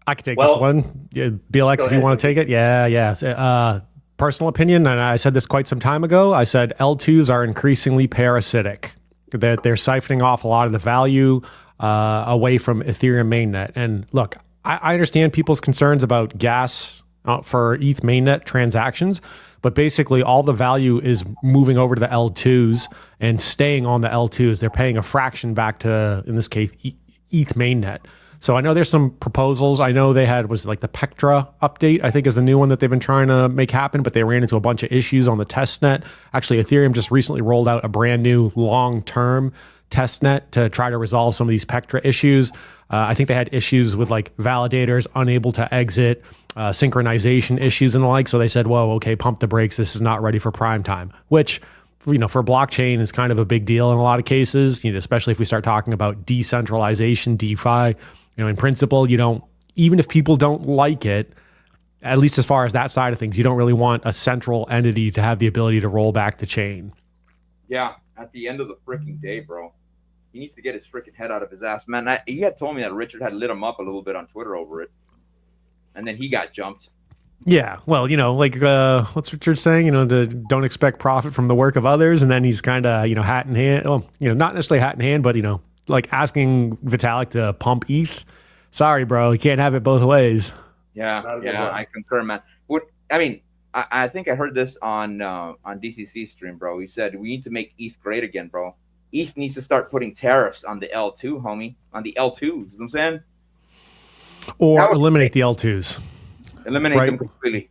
I could take this one. Yeah, BLX, if you want to take it. Yeah. Personal opinion, and I said this quite some time ago, I said L2s are increasingly parasitic, that they're siphoning off a lot of the value away from Ethereum mainnet. And look, I understand people's concerns about gas for ETH mainnet transactions, but basically all the value is moving over to the L2s and staying on the L2s. They're paying a fraction back to, in this case, ETH mainnet. So I know there's some proposals. I know they had, was like the Pectra update, I think is the new one that they've been trying to make happen, but they ran into a bunch of issues on the testnet. Actually, Ethereum just recently rolled out a brand new long-term testnet to try to resolve some of these Pectra issues. I think they had issues with like validators unable to exit, synchronization issues and the like. So they said, well, okay, pump the brakes. This is not ready for prime time, which, for blockchain is kind of a big deal in a lot of cases, especially if we start talking about decentralization, DeFi. In principle, even if people don't like it, at least as far as that side of things, you don't really want a central entity to have the ability to roll back the chain. Yeah, at the end of the freaking day, bro, he needs to get his freaking head out of his ass, man. He had told me that Richard had lit him up a little bit on Twitter over it, and then he got jumped. Yeah, well, what's Richard saying? Don't expect profit from the work of others, and then he's kind of, hat in hand. Well, not necessarily hat in hand, but like asking Vitalik to pump ETH. Sorry, bro, you can't have it both ways. Yeah, I concur, man. I think I heard this on DCC stream, bro. He said we need to make ETH great again, bro. ETH needs to start putting tariffs on the L2, homie, on the L2s. You know what I'm saying? or eliminate the L2s. Eliminate Right. them completely.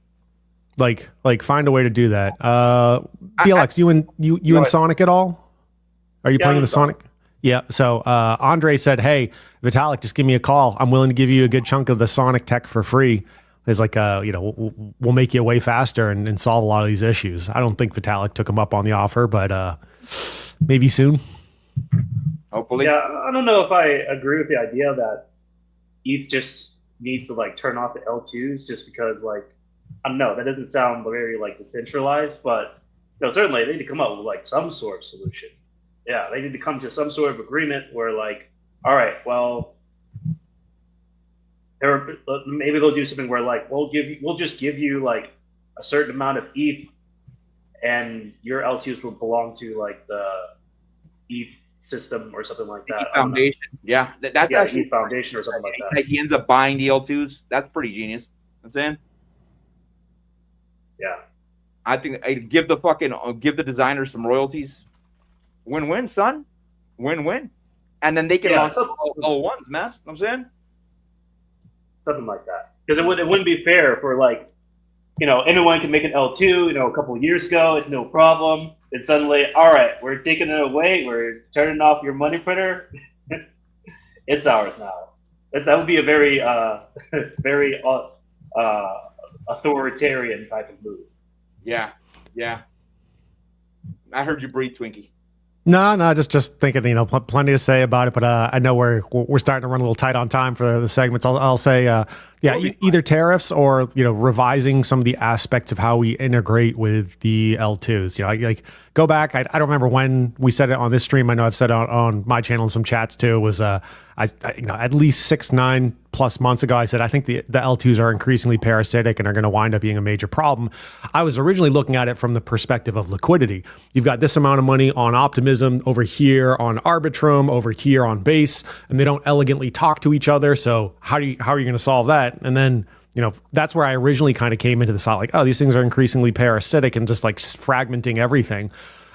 Like find a way to do that. BLX, you in Sonic at all? Are you Yeah, playing I'm the in Sonic. Sonic? Yeah. So Andre said, "Hey, Vitalik, just give me a call. I'm willing to give you a good chunk of the Sonic tech for free. It's like, we'll make you way faster and solve a lot of these issues." I don't think Vitalik took him up on the offer, but maybe soon. Hopefully. Yeah, I don't know if I agree with the idea that ETH just needs to like turn off the L2s just because like I don't know, that doesn't sound very like decentralized, but certainly they need to come up with like some sort of solution. Yeah, they need to come to some sort of agreement where like, all right, well, maybe they'll do something where like we'll just give you like a certain amount of ETH, and your L2s will belong to like the ETH system or something like that. Foundation. Yeah. That's actually ETH Foundation or something like that. like he ends up buying the L2s. That's pretty genius. You know what I'm saying? Yeah. I think I give the designers some royalties. Win-win, son. Win-win. And then they can launch all ones, man. You know what I'm saying? Something like that. Because it wouldn't be fair for like, anyone can make an L2, a couple of years ago, it's no problem. And suddenly, all right, we're taking it away. We're turning off your money printer. It's ours now. That would be a very, very authoritarian type of move. Yeah. I heard you breathe, Twinkie. No, just thinking, plenty to say about it, but I know we're starting to run a little tight on time for the segments. I'll say, either tariffs or revising some of the aspects of how we integrate with the L2s. Go back. I don't remember when we said it on this stream. I know I've said it on my channel and some chats too. Was at least 6-9 plus months ago, I said I think the L2s are increasingly parasitic and are going to wind up being a major problem. I was originally looking at it from the perspective of liquidity. You've got this amount of money on Optimism over here, on Arbitrum over here on Base, and they don't elegantly talk to each other. So how are you going to solve that? And then that's where I originally kind of came into the thought, like, oh, these things are increasingly parasitic and just like fragmenting everything.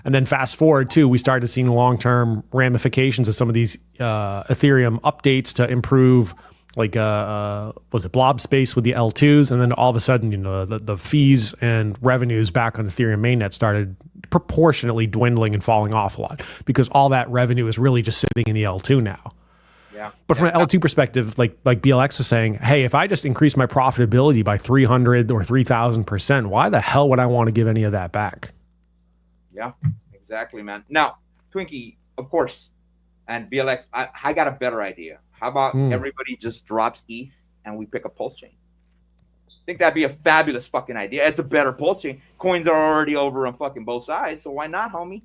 And then fast forward too, we started seeing long-term ramifications of some of these Ethereum updates to improve, like was it blob space with the L2s, and then all of a sudden, the fees and revenues back on Ethereum mainnet started proportionately dwindling and falling off a lot because all that revenue is really just sitting in the L2 now. Yeah. But from an L2 perspective, like BLX is saying, hey, if I just increase my profitability by 300 or 3,000%, why the hell would I want to give any of that back? Yeah, exactly, man. Now, Twinkie, of course, and BLX, I got a better idea. How about everybody just drops ETH and we pick a pulse chain? I think that'd be a fabulous fucking idea. It's a better pulse chain. Coins are already over on fucking both sides, so why not, homie?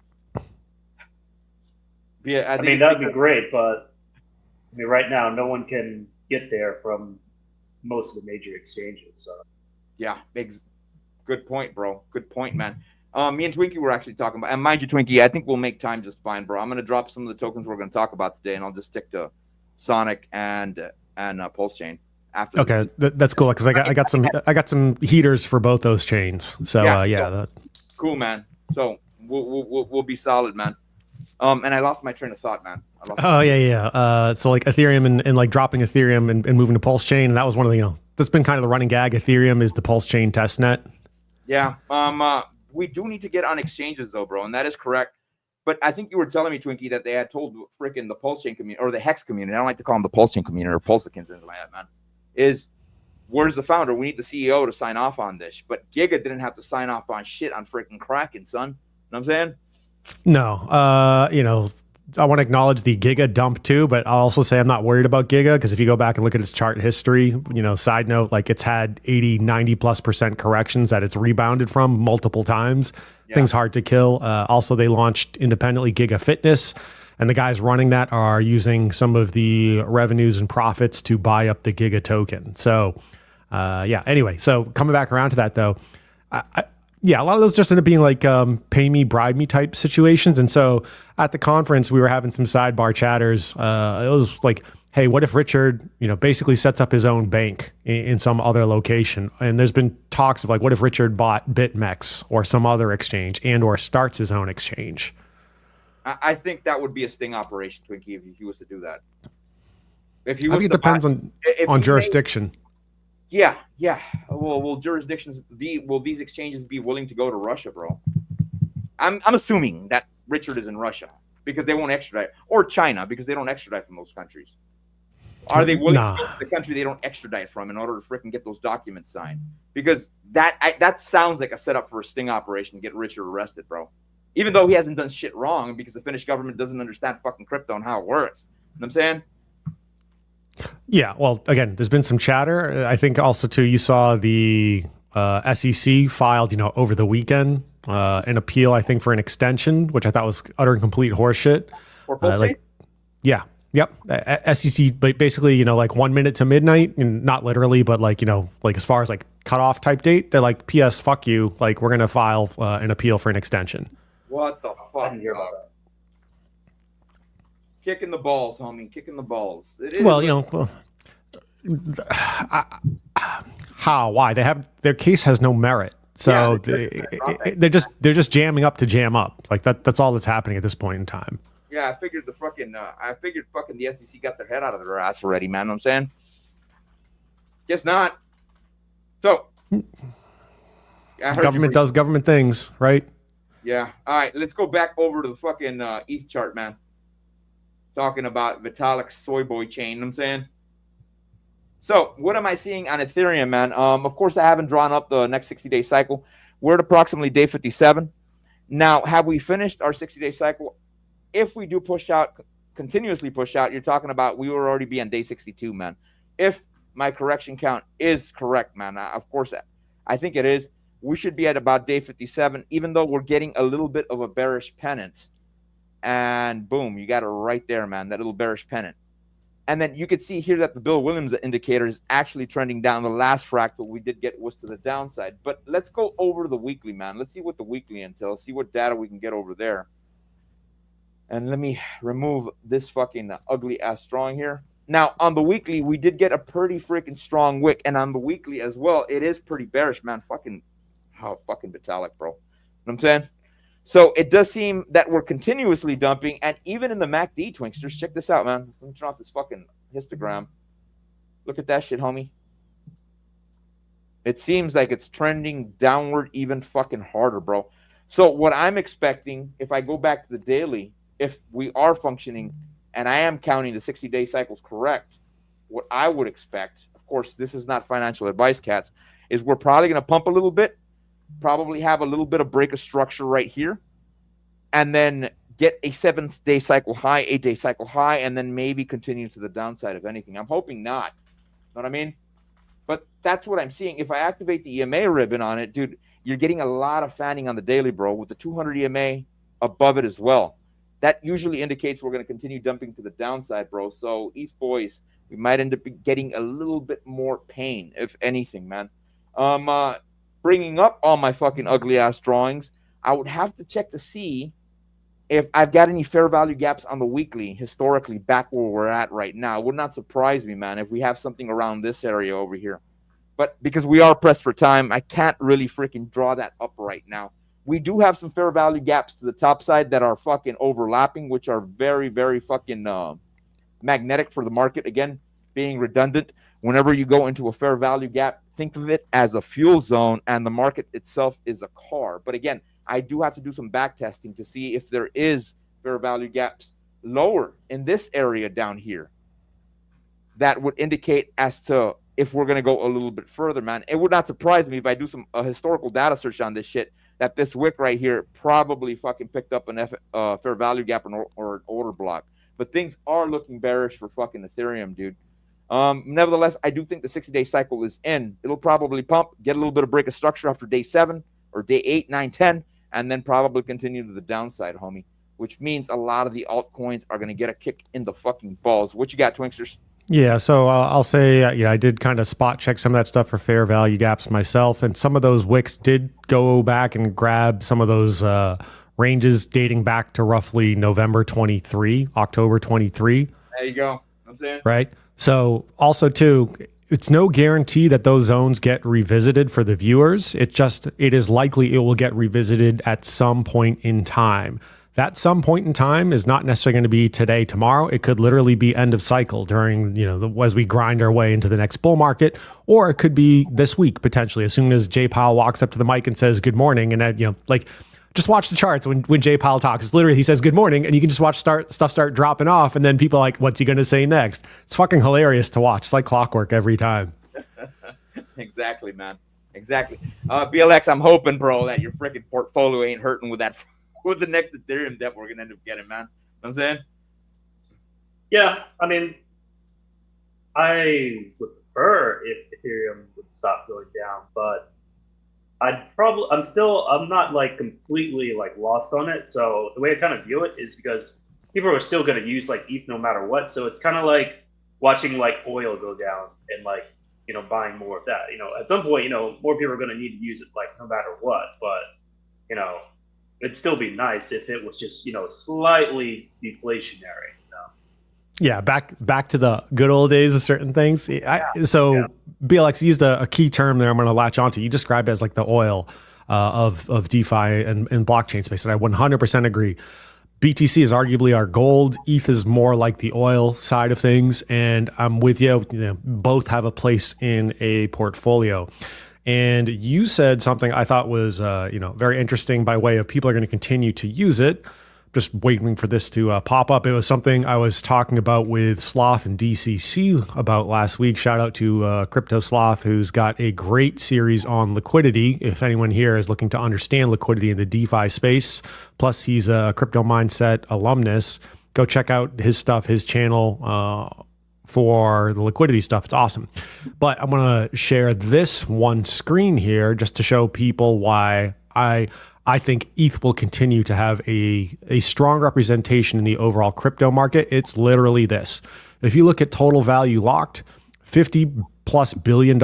I mean, that'd be great, but right now, no one can get there from most of the major exchanges. So, yeah, good point, bro. Good point, man. Me and Twinkie were actually talking about, and mind you, Twinkie, I think we'll make time just fine, bro. I'm gonna drop some of the tokens we're gonna talk about today, and I'll just stick to Sonic and Pulse Chain after. Okay, that's cool because I got some heaters for both those chains. So cool, man. So we'll be solid, man. And I lost my train of thought, man. So like Ethereum and like dropping Ethereum and moving to Pulse Chain. And that was one of the, that's been kind of the running gag. Ethereum is the Pulse Chain testnet. Yeah. We do need to get on exchanges though, bro. And that is correct. But I think you were telling me, Twinkie, that they had told freaking the Pulse Chain community or the Hex community. I don't like to call them the Pulse Chain community or Pulsicans and like that, man. Where's the founder? We need the CEO to sign off on this. But Giga didn't have to sign off on shit on freaking Kraken, son. You know what I'm saying? No. I want to acknowledge the Giga dump too, but I'll also say I'm not worried about Giga because if you go back and look at its chart history, side note, like it's had 80-90+% corrections that it's rebounded from multiple times. Yeah. Things hard to kill. Also, they launched independently Giga Fitness, and the guys running that are using some of the revenues and profits to buy up the Giga token. So, anyway, so coming back around to that though, a lot of those just end up being like pay me, bribe me type situations. And so at the conference, we were having some sidebar chatters. It was like, hey, what if Richard, basically sets up his own bank in some other location? And there's been talks of like, what if Richard bought BitMEX or some other exchange and or starts his own exchange? I think that would be a sting operation, Twinkie, if he was to do that. If he I was think it to buy- depends on if he made- jurisdiction. Yeah. Will jurisdictions will these exchanges be willing to go to Russia, bro? I'm assuming that Richard is in Russia because they won't extradite, or China because they don't extradite from those countries. Are they willing to go to the country they don't extradite from in order to freaking get those documents signed? Because that sounds like a setup for a sting operation to get Richard arrested, bro. Even though he hasn't done shit wrong, because the Finnish government doesn't understand fucking crypto and how it works. You know what I'm saying? Yeah, well, again, there's been some chatter. I think also too, you saw the SEC filed, over the weekend, an appeal, I think, for an extension, which I thought was utter and complete horseshit. Or both yeah, yep. SEC, basically, like 1 minute to midnight, and not literally, but like as far as like cutoff type date, they're like, P.S. Fuck you, like we're gonna file an appeal for an extension. What the fuck? I didn't hear about that. Kicking the balls, homie. Kicking the balls. It is Well, how? Why? Their case has no merit. So they're just jamming up to jam up. Like that's all that's happening at this point in time. Yeah, I figured fucking the SEC got their head out of their ass already, man. Know what I'm saying? Guess not. So government does government things, right? Yeah. All right, let's go back over to the fucking ETH chart, man. Talking about Vitalik's soy boy chain, you know what I'm saying? So what am I seeing on Ethereum, man? Of course, I haven't drawn up the next 60-day cycle. We're at approximately day 57. Now, have we finished our 60-day cycle? If we do continuously push out, you're talking about we will already be on day 62, man. If my correction count is correct, man, of course, I think it is. We should be at about day 57, even though we're getting a little bit of a bearish pennant. And boom, you got it right there, man, that little bearish pennant. And then you could see here that the Bill Williams indicator is actually trending down. The last fractal we did get was to the downside. But let's go over the weekly, man. Let's see what the weekly entails, see what data we can get over there. And let me remove this fucking ugly ass drawing here. Now, on the weekly, we did get a pretty freaking strong wick. And on the weekly as well, it is pretty bearish, man. Fucking Vitalik, bro. You know what I'm saying? So it does seem that we're continuously dumping, and even in the MACD, Twinksters, check this out, man. Let me turn off this fucking histogram. Look at that shit, homie. It seems like it's trending downward even fucking harder, bro. So what I'm expecting, if I go back to the daily, if we are functioning, and I am counting the 60-day cycles correct, what I would expect, of course, this is not financial advice, cats, is we're probably going to pump a little bit, probably have a little bit of break of structure right here, and then get a 7-day cycle high, 8-day cycle high, and then maybe continue to the downside, if anything. I'm hoping not. Know what I mean? But that's what I'm seeing. If I activate the EMA ribbon on it, dude, you're getting a lot of fanning on the daily, bro, with the 200 EMA above it as well. That usually indicates we're going to continue dumping to the downside, bro. So, ETH boys, we might end up getting a little bit more pain, if anything, man. Bringing up all my fucking ugly ass drawings, I would have to check to see if I've got any fair value gaps on the weekly, historically, back where we're at right now. It would not surprise me, man, if we have something around this area over here. But because we are pressed for time, I can't really freaking draw that up right now. We do have some fair value gaps to the top side that are fucking overlapping, which are very, very fucking magnetic for the market. Again, being redundant, whenever you go into a fair value gap, think of it as a fuel zone, and the market itself is a car. But again, I do have to do some back testing to see if there is fair value gaps lower in this area down here that would indicate as to if we're going to go a little bit further, man. It would not surprise me if I do a historical data search on this shit, that this wick right here probably fucking picked up an fair value gap or an order block. But things are looking bearish for fucking Ethereum, dude. Nevertheless, I do think the 60-day cycle is in. It'll probably pump, get a little bit of break of structure after day 7 or day 8, 9, 10, and then probably continue to the downside, homie, which means a lot of the altcoins are going to get a kick in the fucking balls. What you got, Twinksters? Yeah, so I'll say, I did kind of spot check some of that stuff for fair value gaps myself, and some of those wicks did go back and grab some of those ranges dating back to roughly November 23, October 23. There you go. I'm saying. Right? So also too, it's no guarantee that those zones get revisited for the viewers. It is likely it will get revisited at some point in time. That some point in time is not necessarily going to be today, tomorrow. It could literally be end of cycle during, as we grind our way into the next bull market, or it could be this week potentially. As soon as Jay Powell walks up to the mic and says good morning, and just watch the charts when Jay Powell talks. It's literally he says good morning, and you can just watch stuff start dropping off, and then people are like, what's he going to say next? It's fucking hilarious to watch. It's like clockwork every time. Exactly, man. Exactly. BLX, I'm hoping, bro, that your freaking portfolio ain't hurting with the next Ethereum debt we're gonna end up getting, man. You know what I'm saying? Yeah, I mean, I would prefer if Ethereum would stop going down, but I'm not like completely like lost on it. So the way I kind of view it is because people are still going to use like ETH no matter what. So it's kind of like watching like oil go down and like, buying more of that. At some point, more people are going to need to use it like no matter what. But, it'd still be nice if it was just, slightly deflationary. Yeah, back to the good old days of certain things. BLX used a key term there I'm going to latch onto. You described it as like the oil of DeFi and blockchain space, and I 100% agree. BTC is arguably our gold. ETH is more like the oil side of things, and I'm with you. Both have a place in a portfolio. And you said something I thought was very interesting by way of people are going to continue to use it. Just waiting for this to pop up. It was something I was talking about with Sloth and DCC about last week. Shout out to Crypto Sloth, who's got a great series on liquidity. If anyone here is looking to understand liquidity in the DeFi space, plus he's a Crypto Mindset alumnus, go check out his stuff, his channel for the liquidity stuff. It's awesome. But I'm going to share this one screen here just to show people why I think ETH will continue to have a strong representation in the overall crypto market. It's literally this. If you look at total value locked, $50+ billion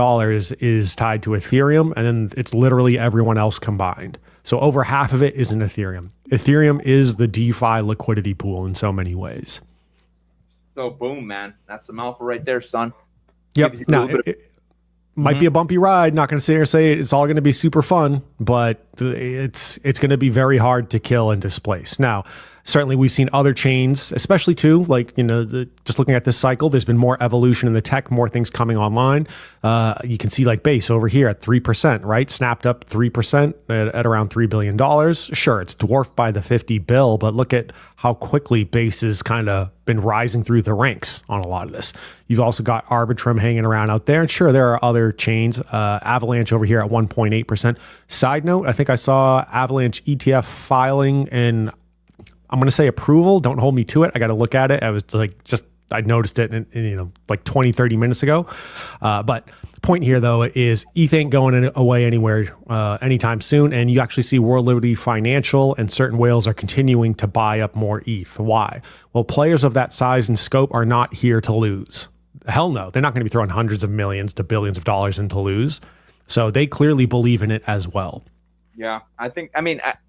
is tied to Ethereum, and then it's literally everyone else combined. So over half of it is in Ethereum. Ethereum is the DeFi liquidity pool in so many ways. So boom, man. That's some alpha right there, son. Yep. Now, might be a bumpy ride. Not going to sit here and say it's all going to be super fun, but it's going to be very hard to kill and displace. Now, certainly we've seen other chains, especially too, like, just looking at this cycle, there's been more evolution in the tech, more things coming online. You can see like Base over here at 3%, right? Snapped up 3% at around $3 billion. Sure, it's dwarfed by the 50 bill, but look at how quickly Base has kind of been rising through the ranks on a lot of this. You've also got Arbitrum hanging around out there. And sure, there are other chains. Avalanche over here at 1.8%. Side note, I think I saw Avalanche ETF filing and I'm going to say approval. Don't hold me to it. I got to look at it. I was like, I noticed it in like 20, 30 minutes ago. But the point here though, is ETH ain't going away anywhere anytime soon. And you actually see World Liberty Financial and certain whales are continuing to buy up more ETH. Why? Well, players of that size and scope are not here to lose. Hell no. They're not going to be throwing hundreds of millions to billions of dollars in to lose. So they clearly believe in it as well. Yeah,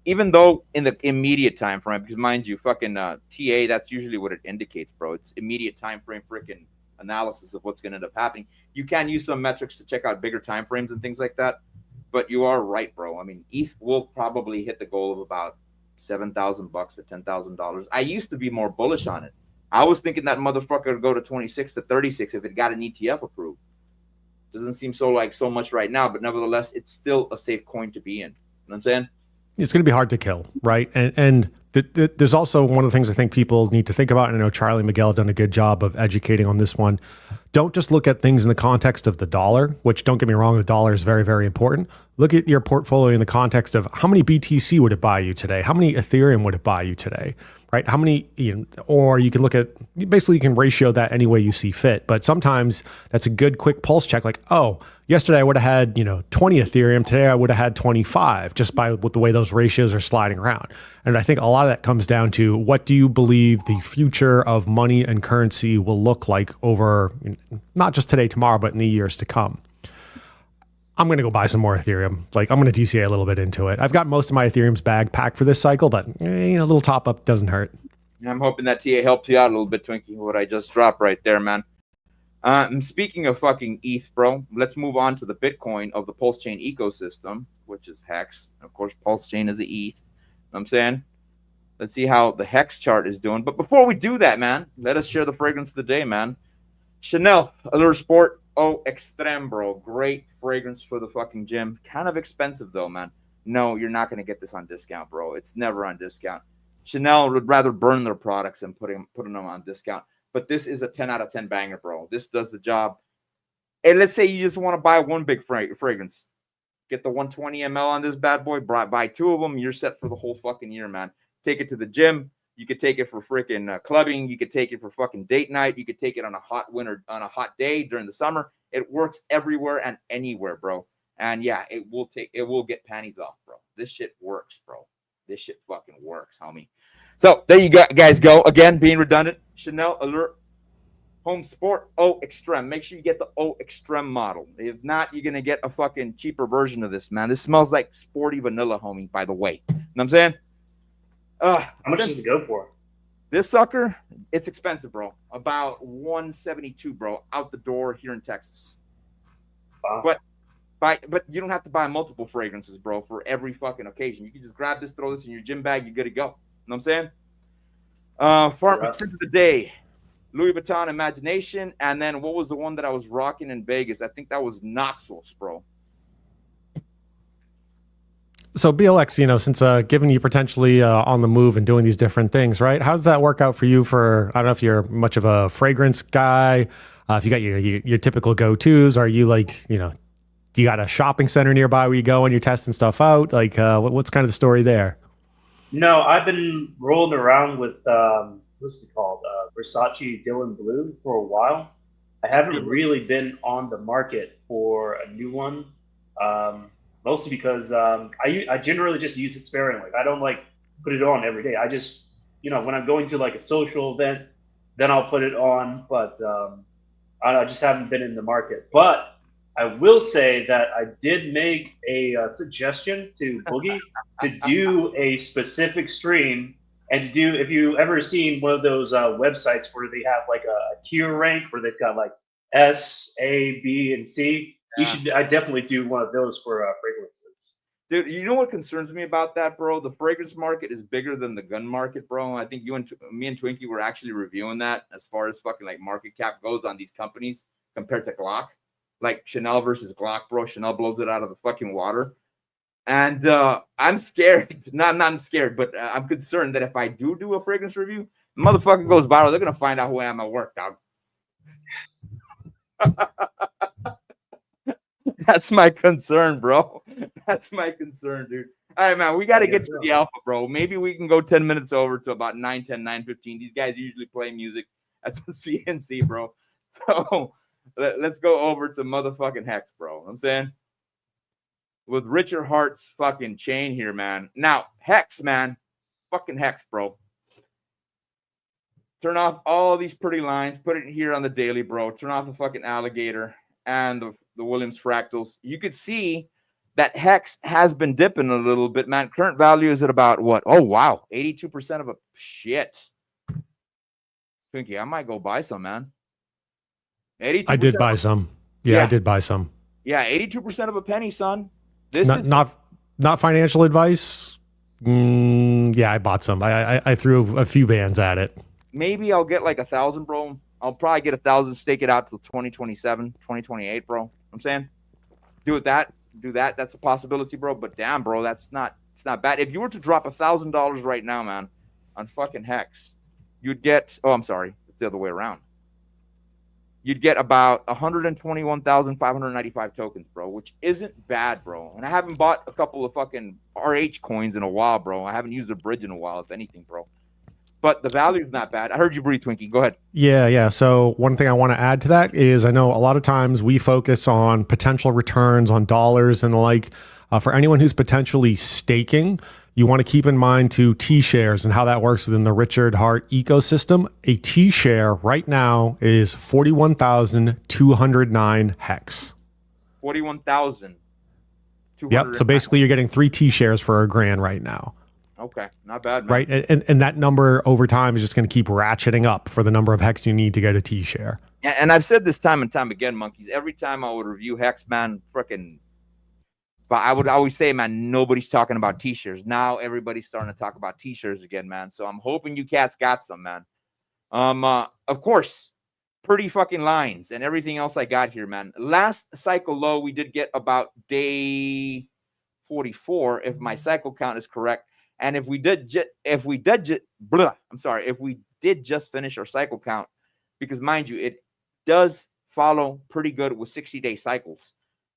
even though in the immediate time frame, because mind you, fucking TA, that's usually what it indicates, bro. It's immediate time frame freaking analysis of what's going to end up happening. You can use some metrics to check out bigger time frames and things like that, but you are right, bro. I mean, ETH will probably hit the goal of about $7,000 to $10,000. I used to be more bullish on it. I was thinking that motherfucker would go to 26 to 36 if it got an ETF approved. Doesn't seem so much right now, but nevertheless, it's still a safe coin to be in. You know what I'm saying? It's going to be hard to kill, right? And there's also one of the things I think people need to think about, and I know Charlie and Miguel have done a good job of educating on this one. Don't just look at things in the context of the dollar, which, don't get me wrong, the dollar is very, very important. Look at your portfolio in the context of how many BTC would it buy you today? How many Ethereum would it buy you today? Right? How many, or you can look at, basically you can ratio that any way you see fit. But sometimes that's a good quick pulse check. Like, oh, yesterday I would have had, 20 Ethereum. Today I would have had 25, just by with the way those ratios are sliding around. And I think a lot of that comes down to, what do you believe the future of money and currency will look like over, not just today, tomorrow, but in the years to come? I'm going to go buy some more Ethereum. Like, I'm going to DCA a little bit into it. I've got most of my Ethereum's bag packed for this cycle, but a little top up doesn't hurt. I'm hoping that TA helps you out a little bit, Twinkie, what I just dropped right there, man. And speaking of fucking ETH, bro, let's move on to the Bitcoin of the Pulse Chain ecosystem, which is Hex. Of course, Pulse Chain is the ETH. You know what I'm saying? Let's see how the hex chart is doing. But before we do that, man, let us share the fragrance of the day, man. Chanel Allure Sport Eau Extreme, bro. Great fragrance for the fucking gym. Kind of expensive though, man. No, you're not going to get this on discount, bro. It's never on discount. Chanel would rather burn their products than putting them on discount. But this is a 10 out of 10 banger, bro. This does the job. And let's say you just want to buy one big fragrance. Get the 120 ml on this bad boy. Buy 2 of them. You're set for the whole fucking year, man. Take it to the gym. You could take it for freaking clubbing. You could take it for fucking date night. You could take it on a hot hot day during the summer. It works everywhere and anywhere, bro. And yeah, it will get panties off, bro. This shit works, bro. This shit fucking works, homie. So there you guys go. Again, being redundant. Chanel Allure Home Sport Eau Extreme. Make sure you get the Eau Extreme model. If not, you're gonna get a fucking cheaper version of this, man. This smells like sporty vanilla, homie, by the way. You know what I'm saying? How much does it go for? This sucker, it's expensive, bro. About $172, bro, out the door here in Texas. Wow. But you don't have to buy multiple fragrances, bro, for every fucking occasion. You can just grab this, throw this in your gym bag, you're good to go. You know what I'm saying? Farm scent of the day, Louis Vuitton Imagination, and then what was the one that I was rocking in Vegas? I think that was Noxos, bro. So BLX, since given you potentially on the move and doing these different things, right? How does that work out for you? I don't know if you're much of a fragrance guy, if you got your typical go-tos. Are you like, do you got a shopping center nearby where you go and you're testing stuff out? Like, what's kind of the story there? No, I've been rolling around with what's it called, Versace Dylan Blue for a while. I haven't really been on the market for a new one. Mostly because I generally just use it sparingly. I don't like put it on every day. I just, when I'm going to like a social event, then I'll put it on. But I just haven't been in the market. But I will say that I did make a suggestion to Boogie to do a specific stream and do, if you ever seen one of those websites where they have like a tier rank where they've got like S, A, B, and C. I definitely do one of those for fragrances. Dude, you know what concerns me about that, bro? The fragrance market is bigger than the gun market, bro. I think me and Twinkie were actually reviewing that as far as fucking like market cap goes on these companies compared to Glock. Like Chanel versus Glock, bro. Chanel blows it out of the fucking water. And I'm scared. I'm scared, but I'm concerned that if I do a fragrance review, the motherfucker goes viral. They're going to find out who I am at work, dog. That's my concern, bro. That's my concern, dude. All right, man, we got to get to the alpha, bro. Maybe we can go 10 minutes over to about 9:10, 9:15. These guys usually play music. That's a CNC, bro. So let's go over to motherfucking Hex, bro. You know what I'm saying? With Richard Hart's fucking chain here, man. Now, Hex, man. Fucking Hex, bro. Turn off all these pretty lines. Put it here on the daily, bro. Turn off the fucking alligator and the Williams fractals. You could see that Hex has been dipping a little bit, man. Current value is at about what? Oh, wow. 82% of a shit. Twinkie, I might go buy some, man. 82%. I did buy some. Yeah, I did buy some. Yeah, 82% of a penny, son. Not financial advice. Yeah, I bought some. I threw a few bands at it. Maybe I'll get like 1,000, bro. I'll probably get 1,000, stake it out till 2027, 2028, bro. I'm saying, do that. That's a possibility, bro. But damn, bro, it's not bad. If you were to drop $1,000 right now, man, on fucking Hex, you'd get. Oh, I'm sorry, it's the other way around. You'd get about 121,595 tokens, bro, which isn't bad, bro. And I haven't bought a couple of fucking RH coins in a while, bro. I haven't used a bridge in a while, if anything, bro. But the value is not bad. I heard you breathe, Twinkie. Go ahead. Yeah. So one thing I want to add to that is I know a lot of times we focus on potential returns on dollars and the like. For anyone who's potentially staking, you want to keep in mind to T-shares and how that works within the Richard Hart ecosystem. A T-share right now is 41,209 hex. 41,000. Yep. So basically you're getting 3 T-shares for $1,000 right now. Okay, not bad, man. Right, and that number over time is just going to keep ratcheting up for the number of hex you need to get a T-share. And I've said this time and time again, monkeys. Every time I would review Hex, man, freaking But I would always say, man, nobody's talking about t-shirts. Now everybody's starting to talk about t-shirts again, man. So I'm hoping you cats got some, man. Of course, pretty fucking lines and everything else I got here, man. Last cycle low, we did get about day 44, if my cycle count is correct. And if we did just finish our cycle count, because mind you, it does follow pretty good with 60-day cycles.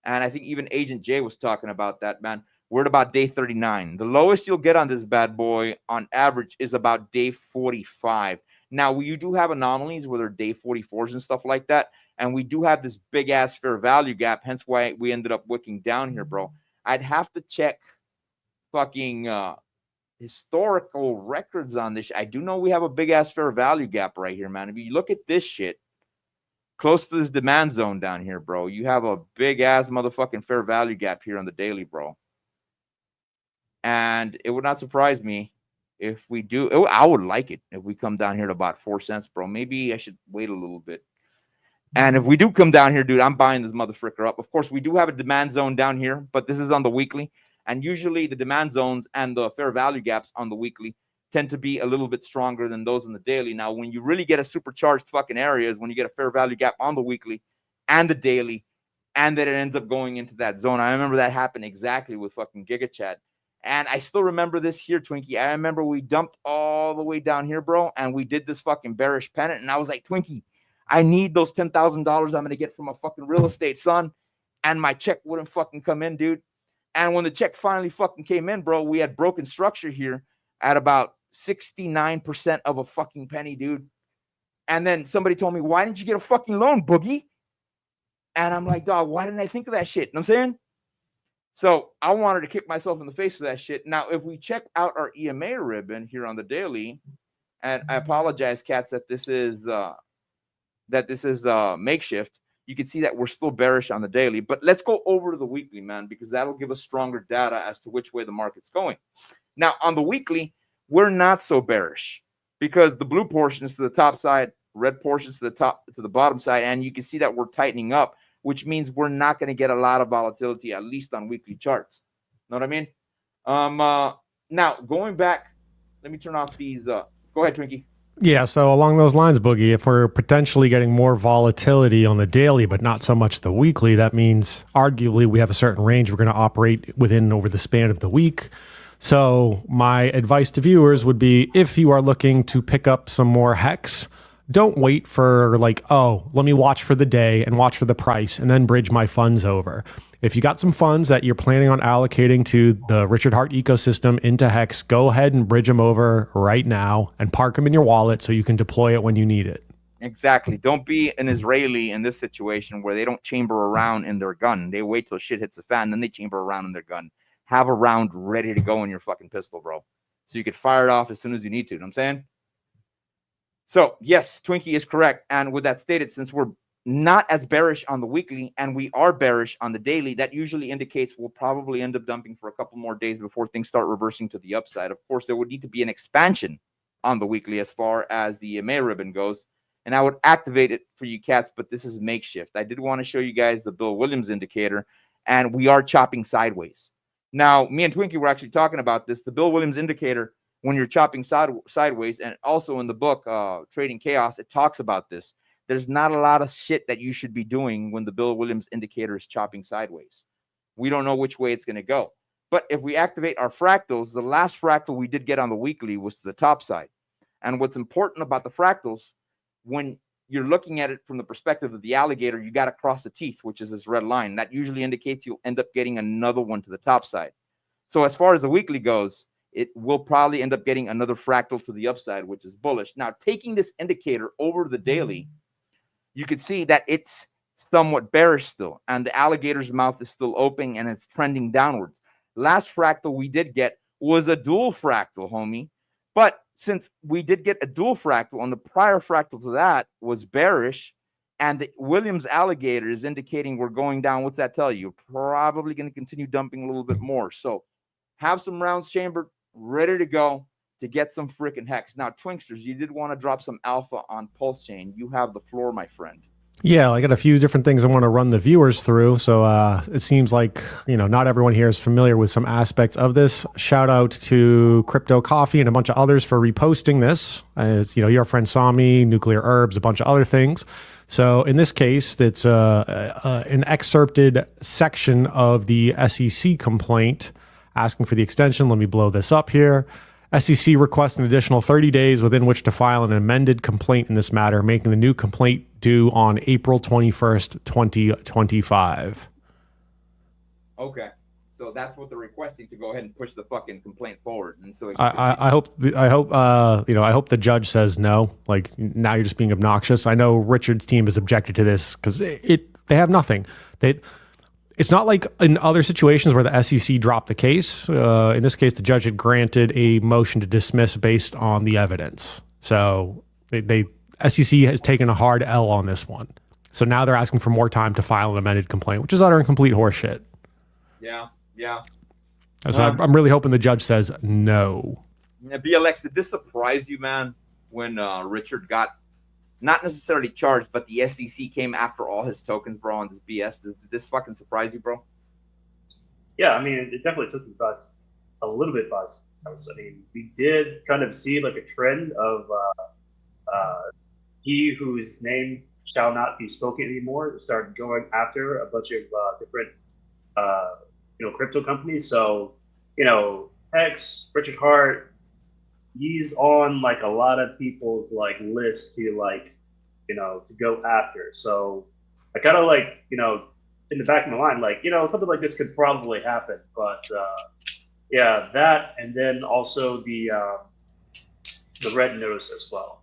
And I think even Agent J was talking about that, man. We're at about day 39. The lowest you'll get on this bad boy on average is about day 45. Now, you do have anomalies where they're day 44s and stuff like that. And we do have this big ass fair value gap, hence why we ended up wicking down here, bro. I'd have to check fucking historical records on this. I do know we have a big ass fair value gap right here, man. If you look at this shit, close to this demand zone down here, bro, you have a big ass motherfucking fair value gap here on the daily, bro. And it would not surprise me if we do. I would like it if we come down here to about 4 cents, bro. Maybe I should wait a little bit. And if we do come down here, dude, I'm buying this motherfricker up. Of course, we do have a demand zone down here, but this is on the weekly. And usually the demand zones and the fair value gaps on the weekly tend to be a little bit stronger than those in the daily. Now, when you really get a supercharged fucking area is when you get a fair value gap on the weekly and the daily, and then it ends up going into that zone. I remember that happened exactly with fucking GigaChat. And I still remember this here, Twinkie. I remember we dumped all the way down here, bro, and we did this fucking bearish pennant. And I was like, Twinkie, I need those $10,000 I'm going to get from a fucking real estate, son. And my check wouldn't fucking come in, dude. And when the check finally fucking came in, bro, we had broken structure here at about 69% of a fucking penny, dude. And then somebody told me, why didn't you get a fucking loan, Boogie? And I'm like, dog, why didn't I think of that shit? You know what I'm saying? So I wanted to kick myself in the face for that shit. Now, if we check out our EMA ribbon here on the daily, and I apologize, cats, that this is makeshift. You can see that we're still bearish on the daily, but let's go over to the weekly, man, because that'll give us stronger data as to which way the market's going. Now, on the weekly, we're not so bearish because the blue portion is to the top side, red portions to the bottom side, and you can see that we're tightening up, which means we're not going to get a lot of volatility, at least on weekly charts. Know what I mean? Now, going back, let me turn off these. Go ahead, Twinkie. Yeah, so along those lines, Boogie, if we're potentially getting more volatility on the daily, but not so much the weekly, that means arguably we have a certain range we're going to operate within over the span of the week. So my advice to viewers would be, if you are looking to pick up some more hex, don't wait for like, oh, let me watch for the day and watch for the price and then bridge my funds over. If you got some funds that you're planning on allocating to the Richard Hart ecosystem into Hex, go ahead and bridge them over right now and park them in your wallet so you can deploy it when you need it. Exactly. Don't be an Israeli in this situation where they don't chamber around in their gun. They wait till shit hits the fan, then they chamber around in their gun. Have a round ready to go in your fucking pistol, bro. So you could fire it off as soon as you need to. You know what I'm saying? So, yes, Twinkie is correct. And with that stated, since we're not as bearish on the weekly and we are bearish on the daily, that usually indicates we'll probably end up dumping for a couple more days before things start reversing to the upside. Of course, there would need to be an expansion on the weekly as far as the EMA ribbon goes. And I would activate it for you cats, but this is makeshift. I did want to show you guys the Bill Williams indicator, and we are chopping sideways. Now, me and Twinkie were actually talking about this. The Bill Williams indicator, when you're chopping sideways, and also in the book, Trading Chaos, it talks about this. There's not a lot of shit that you should be doing when the Bill Williams indicator is chopping sideways. We don't know which way it's going to go. But if we activate our fractals, the last fractal we did get on the weekly was to the top side. And what's important about the fractals, when you're looking at it from the perspective of the alligator, you got to cross the teeth, which is this red line. That usually indicates you'll end up getting another one to the top side. So as far as the weekly goes, it will probably end up getting another fractal to the upside, which is bullish. Now, taking this indicator over to the daily, you can see that it's somewhat bearish still, and the alligator's mouth is still open, and it's trending downwards. Last fractal we did get was a dual fractal, homie. But since we did get a dual fractal, and the prior fractal to that was bearish, and the Williams alligator is indicating we're going down, what's that tell you? You're probably going to continue dumping a little bit more. So have some rounds chambered, ready to go to get some freaking hex. Now, Twinksters, you did want to drop some alpha on Pulse Chain. You have the floor, my friend. Yeah, I got a few different things I want to run the viewers through. So it seems like, not everyone here is familiar with some aspects of this. Shout out to Crypto Coffee and a bunch of others for reposting this. As your friend Sami, Nuclear Herbs, a bunch of other things. So in this case, it's an excerpted section of the SEC complaint asking for the extension. Let me blow this up here. SEC requests an additional 30 days within which to file an amended complaint in this matter, making the new complaint due on April 21st, 2025. Okay. So that's what they're requesting, to go ahead and push the fucking complaint forward. And so I hope the judge says no. Like, now you're just being obnoxious. I know Richard's team has objected to this because they have nothing. It's not like in other situations where the SEC dropped the case. In this case, the judge had granted a motion to dismiss based on the evidence. So SEC has taken a hard L on this one. So now they're asking for more time to file an amended complaint, which is utter and complete horseshit. Yeah. So I'm really hoping the judge says no. BLX, did this surprise you, man, when Richard got not necessarily charged, but the SEC came after all his tokens, bro, on this BS? Did this fucking surprise you, bro? Yeah, I mean, it definitely took me a little bit by surprise. I mean, we did kind of see like a trend of he whose name shall not be spoken anymore started going after a bunch of different crypto companies. So Hex, Richard Hart, he's on like a lot of people's like list to to go after. So I kind of in the back of my mind, something like this could probably happen. But yeah, that, and then also the red notice as well.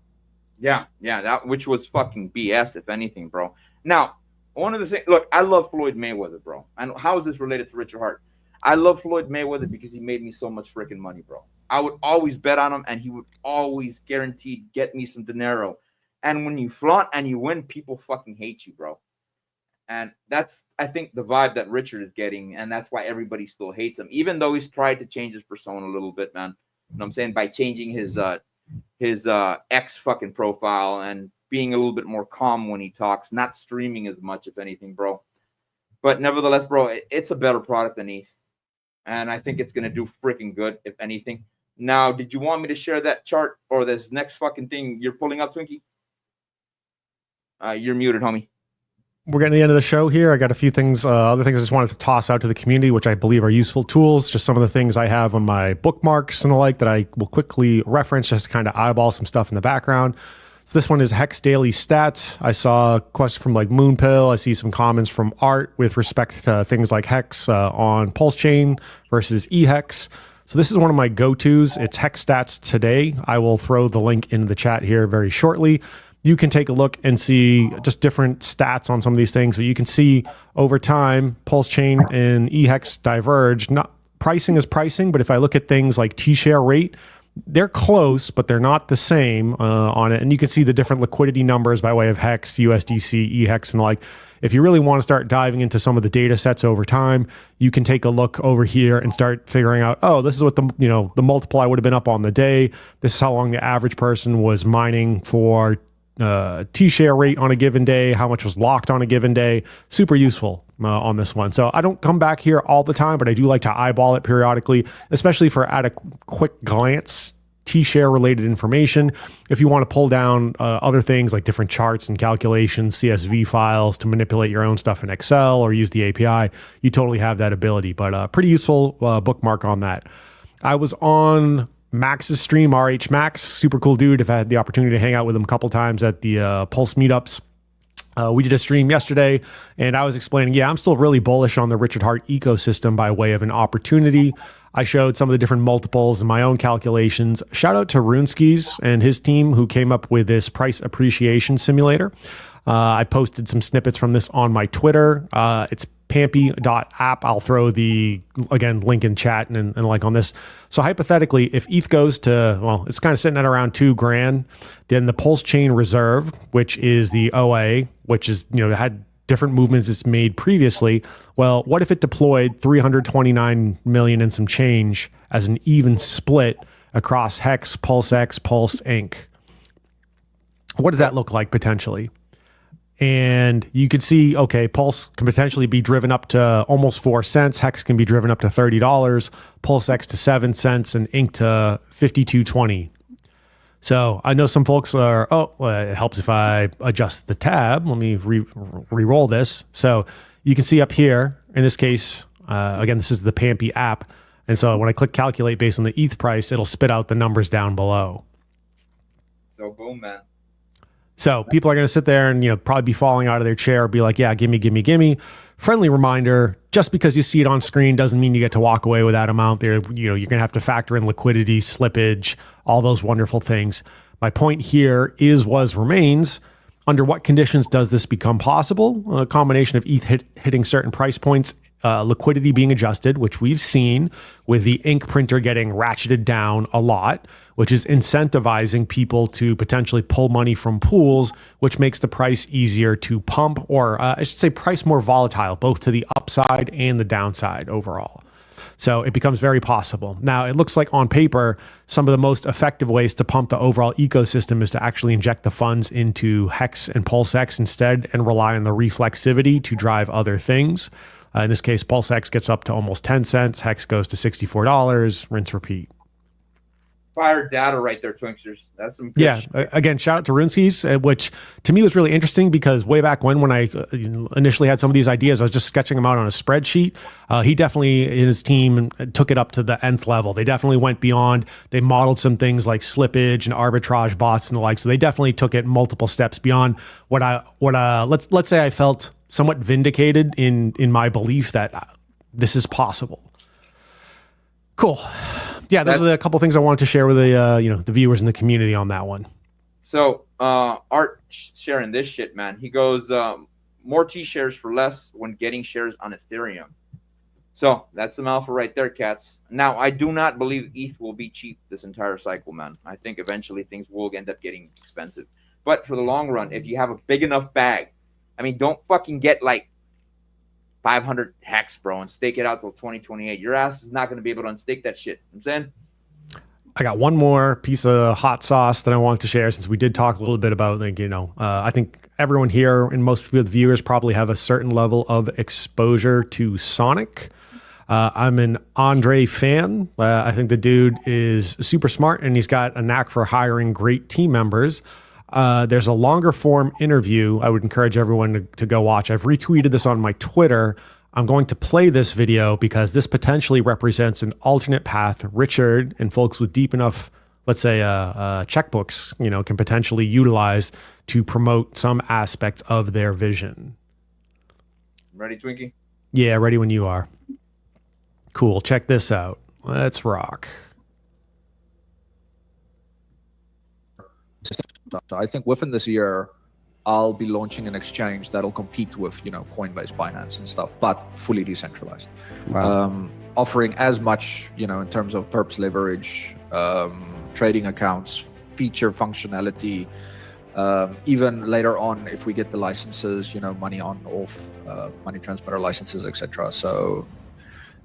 Yeah, that, which was fucking BS, if anything, bro. Now, one of the things, look, I love Floyd Mayweather, bro. And how is this related to Richard Hart? I love Floyd Mayweather because he made me so much freaking money, bro. I would always bet on him, and he would always guaranteed get me some dinero. And when you flaunt and you win, people fucking hate you, bro. And that's, I think, the vibe that Richard is getting, and that's why everybody still hates him, even though he's tried to change his persona a little bit, man. You know what I'm saying? By changing his X fucking profile and being a little bit more calm when he talks, not streaming as much, if anything, bro. But nevertheless, bro, it's a better product than ETH. And I think it's going to do freaking good, if anything. Now, did you want me to share that chart or this next fucking thing you're pulling up, Twinkie? You're muted, homie. We're getting to the end of the show here. I got a few things, other things I just wanted to toss out to the community, which I believe are useful tools. Just some of the things I have on my bookmarks and the like that I will quickly reference just to kind of eyeball some stuff in the background. So this one is Hex Daily Stats. I saw a question from like Moonpill. I see some comments from Art with respect to things like Hex on Pulse Chain versus eHex. So this is one of my go-tos. It's Hex Stats Today. I will throw the link in the chat here very shortly. You can take a look and see just different stats on some of these things, but you can see over time, Pulse Chain and eHex diverge. Not pricing is pricing, but if I look at things like T-share rate, they're close, but they're not the same on it. And you can see the different liquidity numbers by way of Hex, USDC, eHex, and the like. If you really want to start diving into some of the data sets over time, you can take a look over here and start figuring out, oh, this is what the multiply would have been up on the day. This is how long the average person was mining for T-share rate on a given day, how much was locked on a given day. Super useful on this one. So I don't come back here all the time, but I do like to eyeball it periodically, especially for at a quick glance T-share related information. If you want to pull down other things like different charts and calculations, CSV files to manipulate your own stuff in Excel or use the API, you totally have that ability. But pretty useful bookmark on that. I was on Max's stream, RH Max, super cool dude. I've had the opportunity to hang out with him a couple times at the Pulse meetups. We did a stream yesterday, and I was explaining, I'm still really bullish on the Richard Hart ecosystem by way of an opportunity. I showed some of the different multiples and my own calculations. Shout out to Runeskis and his team who came up with this price appreciation simulator. I posted some snippets from this on my Twitter. It's pampy.app. I'll throw the, again, link in chat and like on this. So hypothetically, if ETH goes to, well, it's kind of sitting at around $2,000, then the Pulse Chain Reserve, which is the OA, which is, had different movements it's made previously. Well, what if it deployed 329 million and some change as an even split across Hex, PulseX, Pulse Inc.? What does that look like potentially? And you could see, okay, Pulse can potentially be driven up to almost 4 cents. Hex can be driven up to $30. Pulse X to 7 cents, and Ink to 52.20. So I know some folks are, it helps if I adjust the tab. Let me re-roll this. So you can see up here, in this case, again, this is the Pampy app. And so when I click calculate based on the ETH price, it'll spit out the numbers down below. So boom, man. So people are going to sit there and, probably be falling out of their chair, be like, yeah, gimme. Friendly reminder, just because you see it on screen doesn't mean you get to walk away with that amount there. You're going to have to factor in liquidity, slippage, all those wonderful things. My point here remains, under what conditions does this become possible? A combination of ETH hitting certain price points, liquidity being adjusted, which we've seen with the ink printer getting ratcheted down a lot, which is incentivizing people to potentially pull money from pools, which makes the price easier to pump, or I should say price more volatile, both to the upside and the downside overall. So it becomes very possible. Now, it looks like on paper, some of the most effective ways to pump the overall ecosystem is to actually inject the funds into Hex and Pulse X instead and rely on the reflexivity to drive other things. In this case, Pulse X gets up to almost 10 cents. Hex goes to $64. Rinse, repeat. Fire data right there, Twinksters. That's some good shit. Again, shout out to Runeskis, which to me was really interesting because way back when I initially had some of these ideas, I was just sketching them out on a spreadsheet. He definitely, in his team, took it up to the nth level. They definitely went beyond. They modeled some things like slippage and arbitrage bots and the like. So they definitely took it multiple steps beyond let's say I felt somewhat vindicated in my belief that this is possible. Cool. Yeah, those are a couple things I wanted to share with the viewers in the community on that one. So Art sharing this shit, man. He goes, more T shares for less when getting shares on Ethereum. So that's some alpha right there, cats. Now, I do not believe ETH will be cheap this entire cycle, man. I think eventually things will end up getting expensive. But for the long run, if you have a big enough bag, I mean, don't fucking get like 500 hex, bro, and stake it out till 2028. Your ass is not going to be able to unstake that shit. I'm saying. I got one more piece of hot sauce that I wanted to share since we did talk a little bit about, I think everyone here and most of the viewers probably have a certain level of exposure to Sonic. I'm an Andre fan. I think the dude is super smart and he's got a knack for hiring great team members. There's a longer form interview I would encourage everyone to go watch. I've retweeted this on my Twitter. I'm going to play this video because this potentially represents an alternate path Richard and folks with deep enough, let's say, checkbooks, can potentially utilize to promote some aspects of their vision. Ready, Twinkie? Yeah, ready when you are. Cool. Check this out. Let's rock. So I think within this year, I'll be launching an exchange that'll compete with, Coinbase, Binance and stuff, but fully decentralized. Wow. Offering as much, in terms of perps leverage, trading accounts, feature functionality, even later on, if we get the licenses, money on, off, money transmitter licenses, etc. So,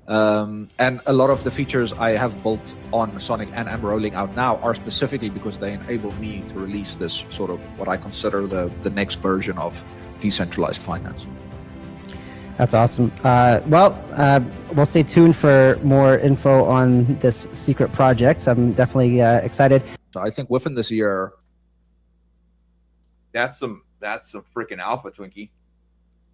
and a lot of the features I have built on Sonic and am rolling out now are specifically because they enable me to release this sort of what I consider the next version of decentralized finance. That's awesome. We'll stay tuned for more info on this secret project. I'm definitely excited. So I think within this year, that's some freaking alpha, Twinkie.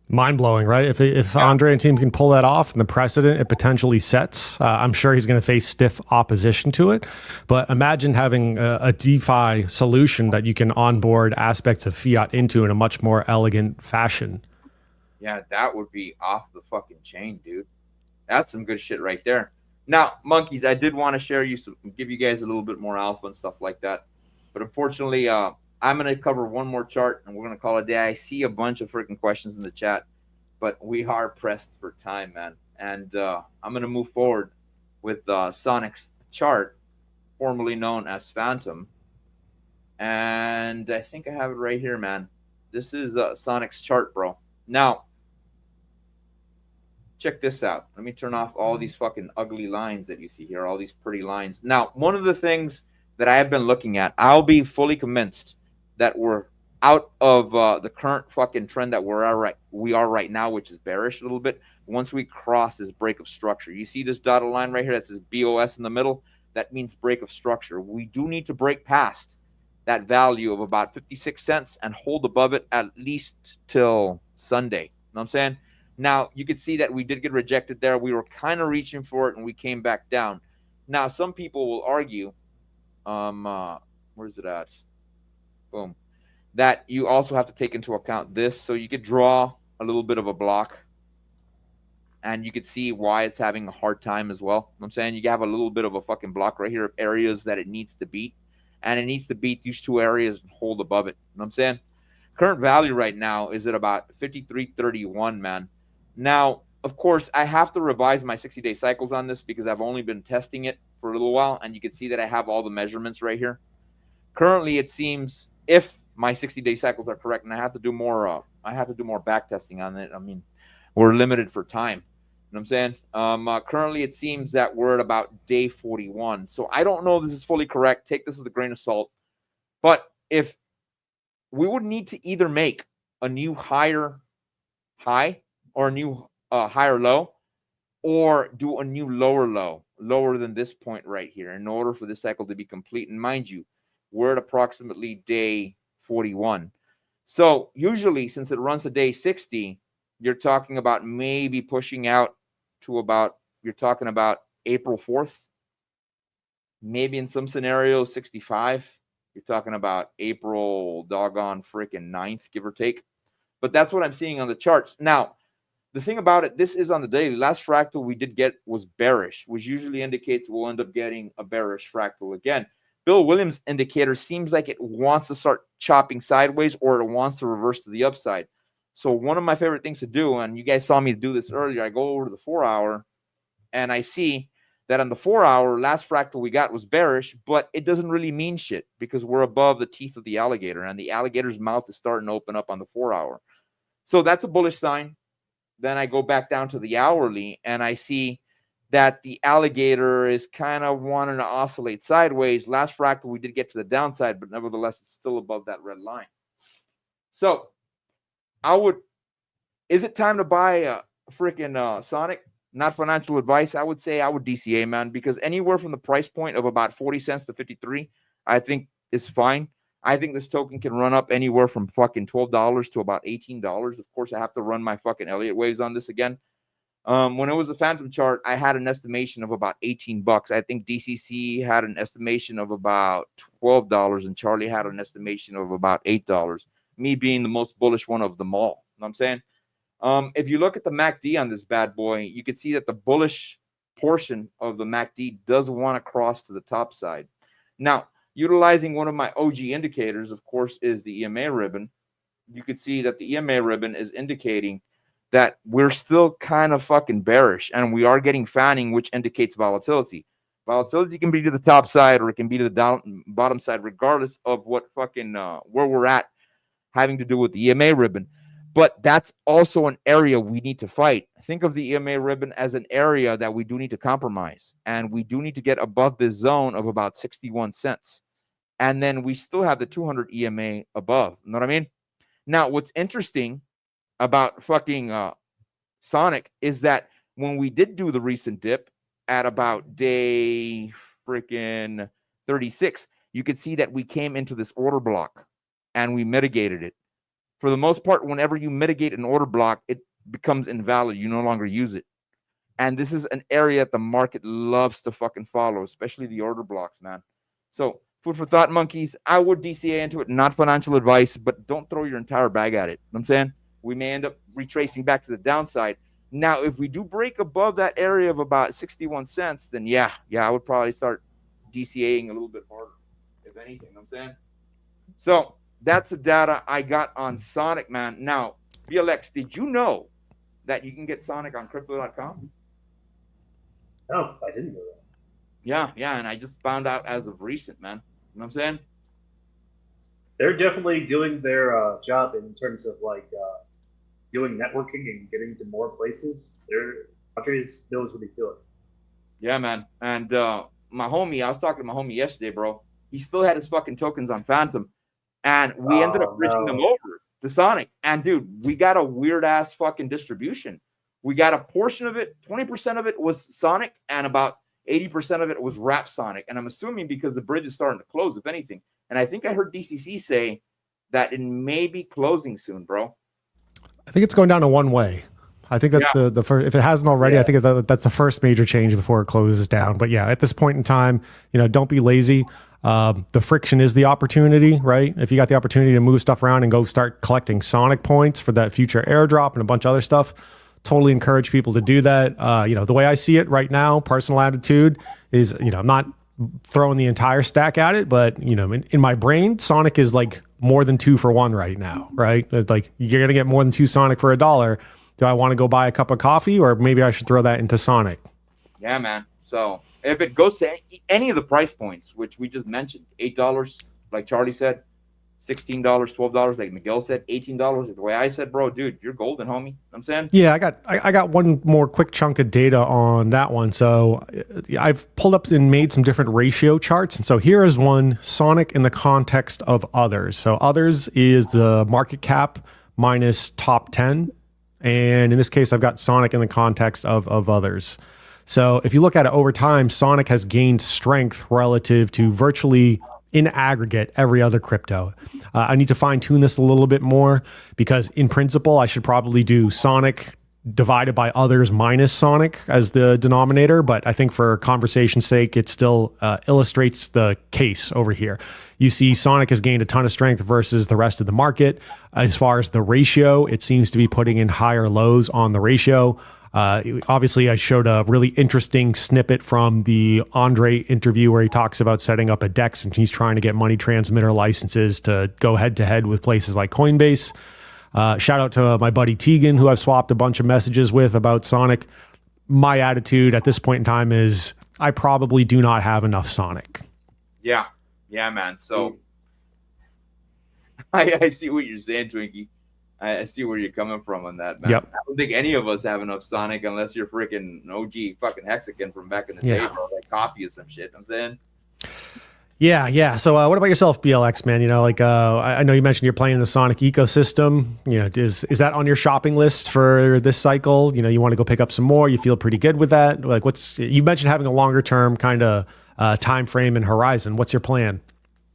Mind-blowing, right? If Andre and team can pull that off and the precedent it potentially sets, I'm sure he's going to face stiff opposition to it. But imagine having a DeFi solution that you can onboard aspects of fiat into in a much more elegant fashion. Yeah, that would be off the fucking chain, dude. That's some good shit right there. Now, monkeys, I did want to give you guys a little bit more alpha and stuff like that. But unfortunately, I'm going to cover one more chart, and we're going to call it a day. I see a bunch of freaking questions in the chat, but we are pressed for time, man. And I'm going to move forward with Sonic's chart, formerly known as Phantom. And I think I have it right here, man. This is Sonic's chart, bro. Now, check this out. Let me turn off all these fucking ugly lines that you see here, all these pretty lines. Now, one of the things that I have been looking at, I'll be fully convinced that we're out of the current fucking trend that we are right now, which is bearish a little bit. Once we cross this break of structure, you see this dotted line right here that says BOS in the middle. That means break of structure. We do need to break past that value of about 56 cents and hold above it at least till Sunday. You know what I'm saying? Now, you can see that we did get rejected there. We were kind of reaching for it, and we came back down. Now, some people will argue, where's it at? Boom. That you also have to take into account this. So you could draw a little bit of a block, and you could see why it's having a hard time as well. You know what I'm saying? You have a little bit of a fucking block right here of areas that it needs to beat, and it needs to beat these two areas and hold above it. You know what I'm saying? Current value right now is at about 53.31, man. Now, of course, I have to revise my 60-day cycles on this because I've only been testing it for a little while, and you can see that I have all the measurements right here. Currently, it seems, if my 60-day cycles are correct, and I have to do more back testing on it. I mean, we're limited for time. You know what I'm saying? Currently, it seems that we're at about day 41. So I don't know if this is fully correct. Take this with a grain of salt. But if we would need to either make a new higher high or a new higher low, or do a new lower low, lower than this point right here, in order for this cycle to be complete. And mind you, we're at approximately day 41. So usually, since it runs to day 60, you're talking about maybe pushing out to about, you're talking about April 4th, maybe in some scenarios 65. You're talking about April doggone freaking 9th, give or take. But that's what I'm seeing on the charts. Now, the thing about it, this is on the daily. Last fractal we did get was bearish, which usually indicates we'll end up getting a bearish fractal again. Bill Williams' indicator seems like it wants to start chopping sideways, or it wants to reverse to the upside. So one of my favorite things to do, and you guys saw me do this earlier, I go over to the 4-hour, and I see that on the 4-hour, last fractal we got was bearish, but it doesn't really mean shit because we're above the teeth of the alligator, and the alligator's mouth is starting to open up on the 4-hour. So that's a bullish sign. Then I go back down to the hourly, and I see that the alligator is kind of wanting to oscillate sideways. Last fractal, we did get to the downside, but nevertheless, it's still above that red line. So is it time to buy a freaking Sonic? Not financial advice. I would say I would DCA, man, because anywhere from the price point of about 40 cents to 53, I think is fine. I think this token can run up anywhere from fucking $12 to about $18. Of course, I have to run my fucking Elliott waves on this again. When it was a phantom chart, I had an estimation of about $18. I think DCC had an estimation of about $12, and Charlie had an estimation of about $8. Me being the most bullish one of them all. You know what I'm saying? If you look at the MACD on this bad boy, you can see that the bullish portion of the MACD does want to cross to the top side. Now, utilizing one of my OG indicators, of course, is the EMA ribbon. You can see that the EMA ribbon is indicating that we're still kind of fucking bearish, and we are getting fanning, which indicates volatility. Volatility can be to the top side, or it can be to the bottom side, regardless of what fucking where we're at, having to do with the EMA ribbon. But that's also an area we need to fight. Think of the EMA ribbon as an area that we do need to compromise, and we do need to get above this zone of about 61 cents. And then we still have the 200 EMA above. You know what I mean? Now, what's interesting about fucking Sonic is that when we did do the recent dip at about day freaking 36, you could see that we came into this order block and we mitigated it. For the most part, whenever you mitigate an order block, it becomes invalid. You no longer use it. And this is an area that the market loves to fucking follow, especially the order blocks, man. So, food for thought, monkeys. I would DCA into it, not financial advice, but don't throw your entire bag at it. You know what I'm saying? We may end up retracing back to the downside. Now, if we do break above that area of about 61 cents, then yeah, I would probably start DCAing a little bit harder, if anything. You know what I'm saying? So, that's the data I got on Sonic, man. Now, BLX, did you know that you can get Sonic on crypto.com? No, I didn't know that. Yeah, and I just found out as of recent, man. You know what I'm saying? They're definitely doing their job in terms of like doing networking and getting to more places. Andres knows what he's doing. Yeah, man. And my homie, I was talking to my homie yesterday, bro. He still had his fucking tokens on Phantom. and we ended up bridging them no. over to Sonic. And dude, we got a weird ass fucking distribution. We got a portion of it, 20% of it was Sonic, and about 80% of it was Rap Sonic. And I'm assuming because the bridge is starting to close, if anything. And I think I heard DCC say that it may be closing soon, bro. I think it's going down to one way. I think that's the first. If it hasn't already, I think that's the first major change before it closes down. But yeah, at this point in time, don't be lazy. The friction is the opportunity, right? If you got the opportunity to move stuff around and go start collecting Sonic points for that future airdrop and a bunch of other stuff, totally encourage people to do that. The way I see it right now, personal attitude is, I'm not throwing the entire stack at it, but in my brain, Sonic is like more than 2 for 1 right now, right? It's like you're gonna get more than 2 Sonic for $1. Do I want to go buy a cup of coffee, or maybe I should throw that into Sonic? Yeah, man. So if it goes to any of the price points, which we just mentioned, $8, like Charlie said, $16, $12, like Miguel said, $18, like the way I said, bro, dude, you're golden, homie. I'm saying. Yeah, I got one more quick chunk of data on that one. So I've pulled up and made some different ratio charts. And so here is one, Sonic in the context of others. So others is the market cap minus top 10. And in this case, I've got Sonic in the context of others. So if you look at it over time, Sonic has gained strength relative to virtually in aggregate every other crypto. I need to fine tune this a little bit more because in principle, I should probably do Sonic divided by others minus Sonic as the denominator. But I think for conversation's sake, it still illustrates the case over here. You see Sonic has gained a ton of strength versus the rest of the market. As far as the ratio, it seems to be putting in higher lows on the ratio. Obviously, I showed a really interesting snippet from the Andre interview where he talks about setting up a DEX and he's trying to get money transmitter licenses to go head to head with places like Coinbase. Shout out to my buddy Tegan, who I've swapped a bunch of messages with about Sonic. My attitude at this point in time is I probably do not have enough Sonic. Yeah, man. So I see what you're saying, Twinkie. I see where you're coming from on that, man. Yep. I don't think any of us have enough Sonic unless you're freaking OG fucking Hexagon from back in the day, bro. Like coffee or some shit. I'm saying. Yeah. So what about yourself, BLX, man? I know you mentioned you're playing in the Sonic ecosystem. Is that on your shopping list for this cycle? You want to go pick up some more? You feel pretty good with that? Like, you mentioned having a longer term kind of time frame and horizon. What's your plan?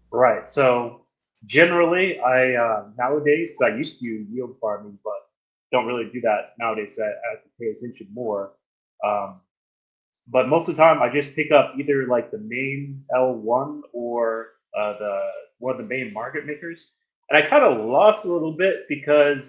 Right. So generally, I nowadays, because I used to do yield farming, but don't really do that nowadays. I have to pay attention more. But most of the time, I just pick up either like the main L1 or one of the main market makers. And I kind of lost a little bit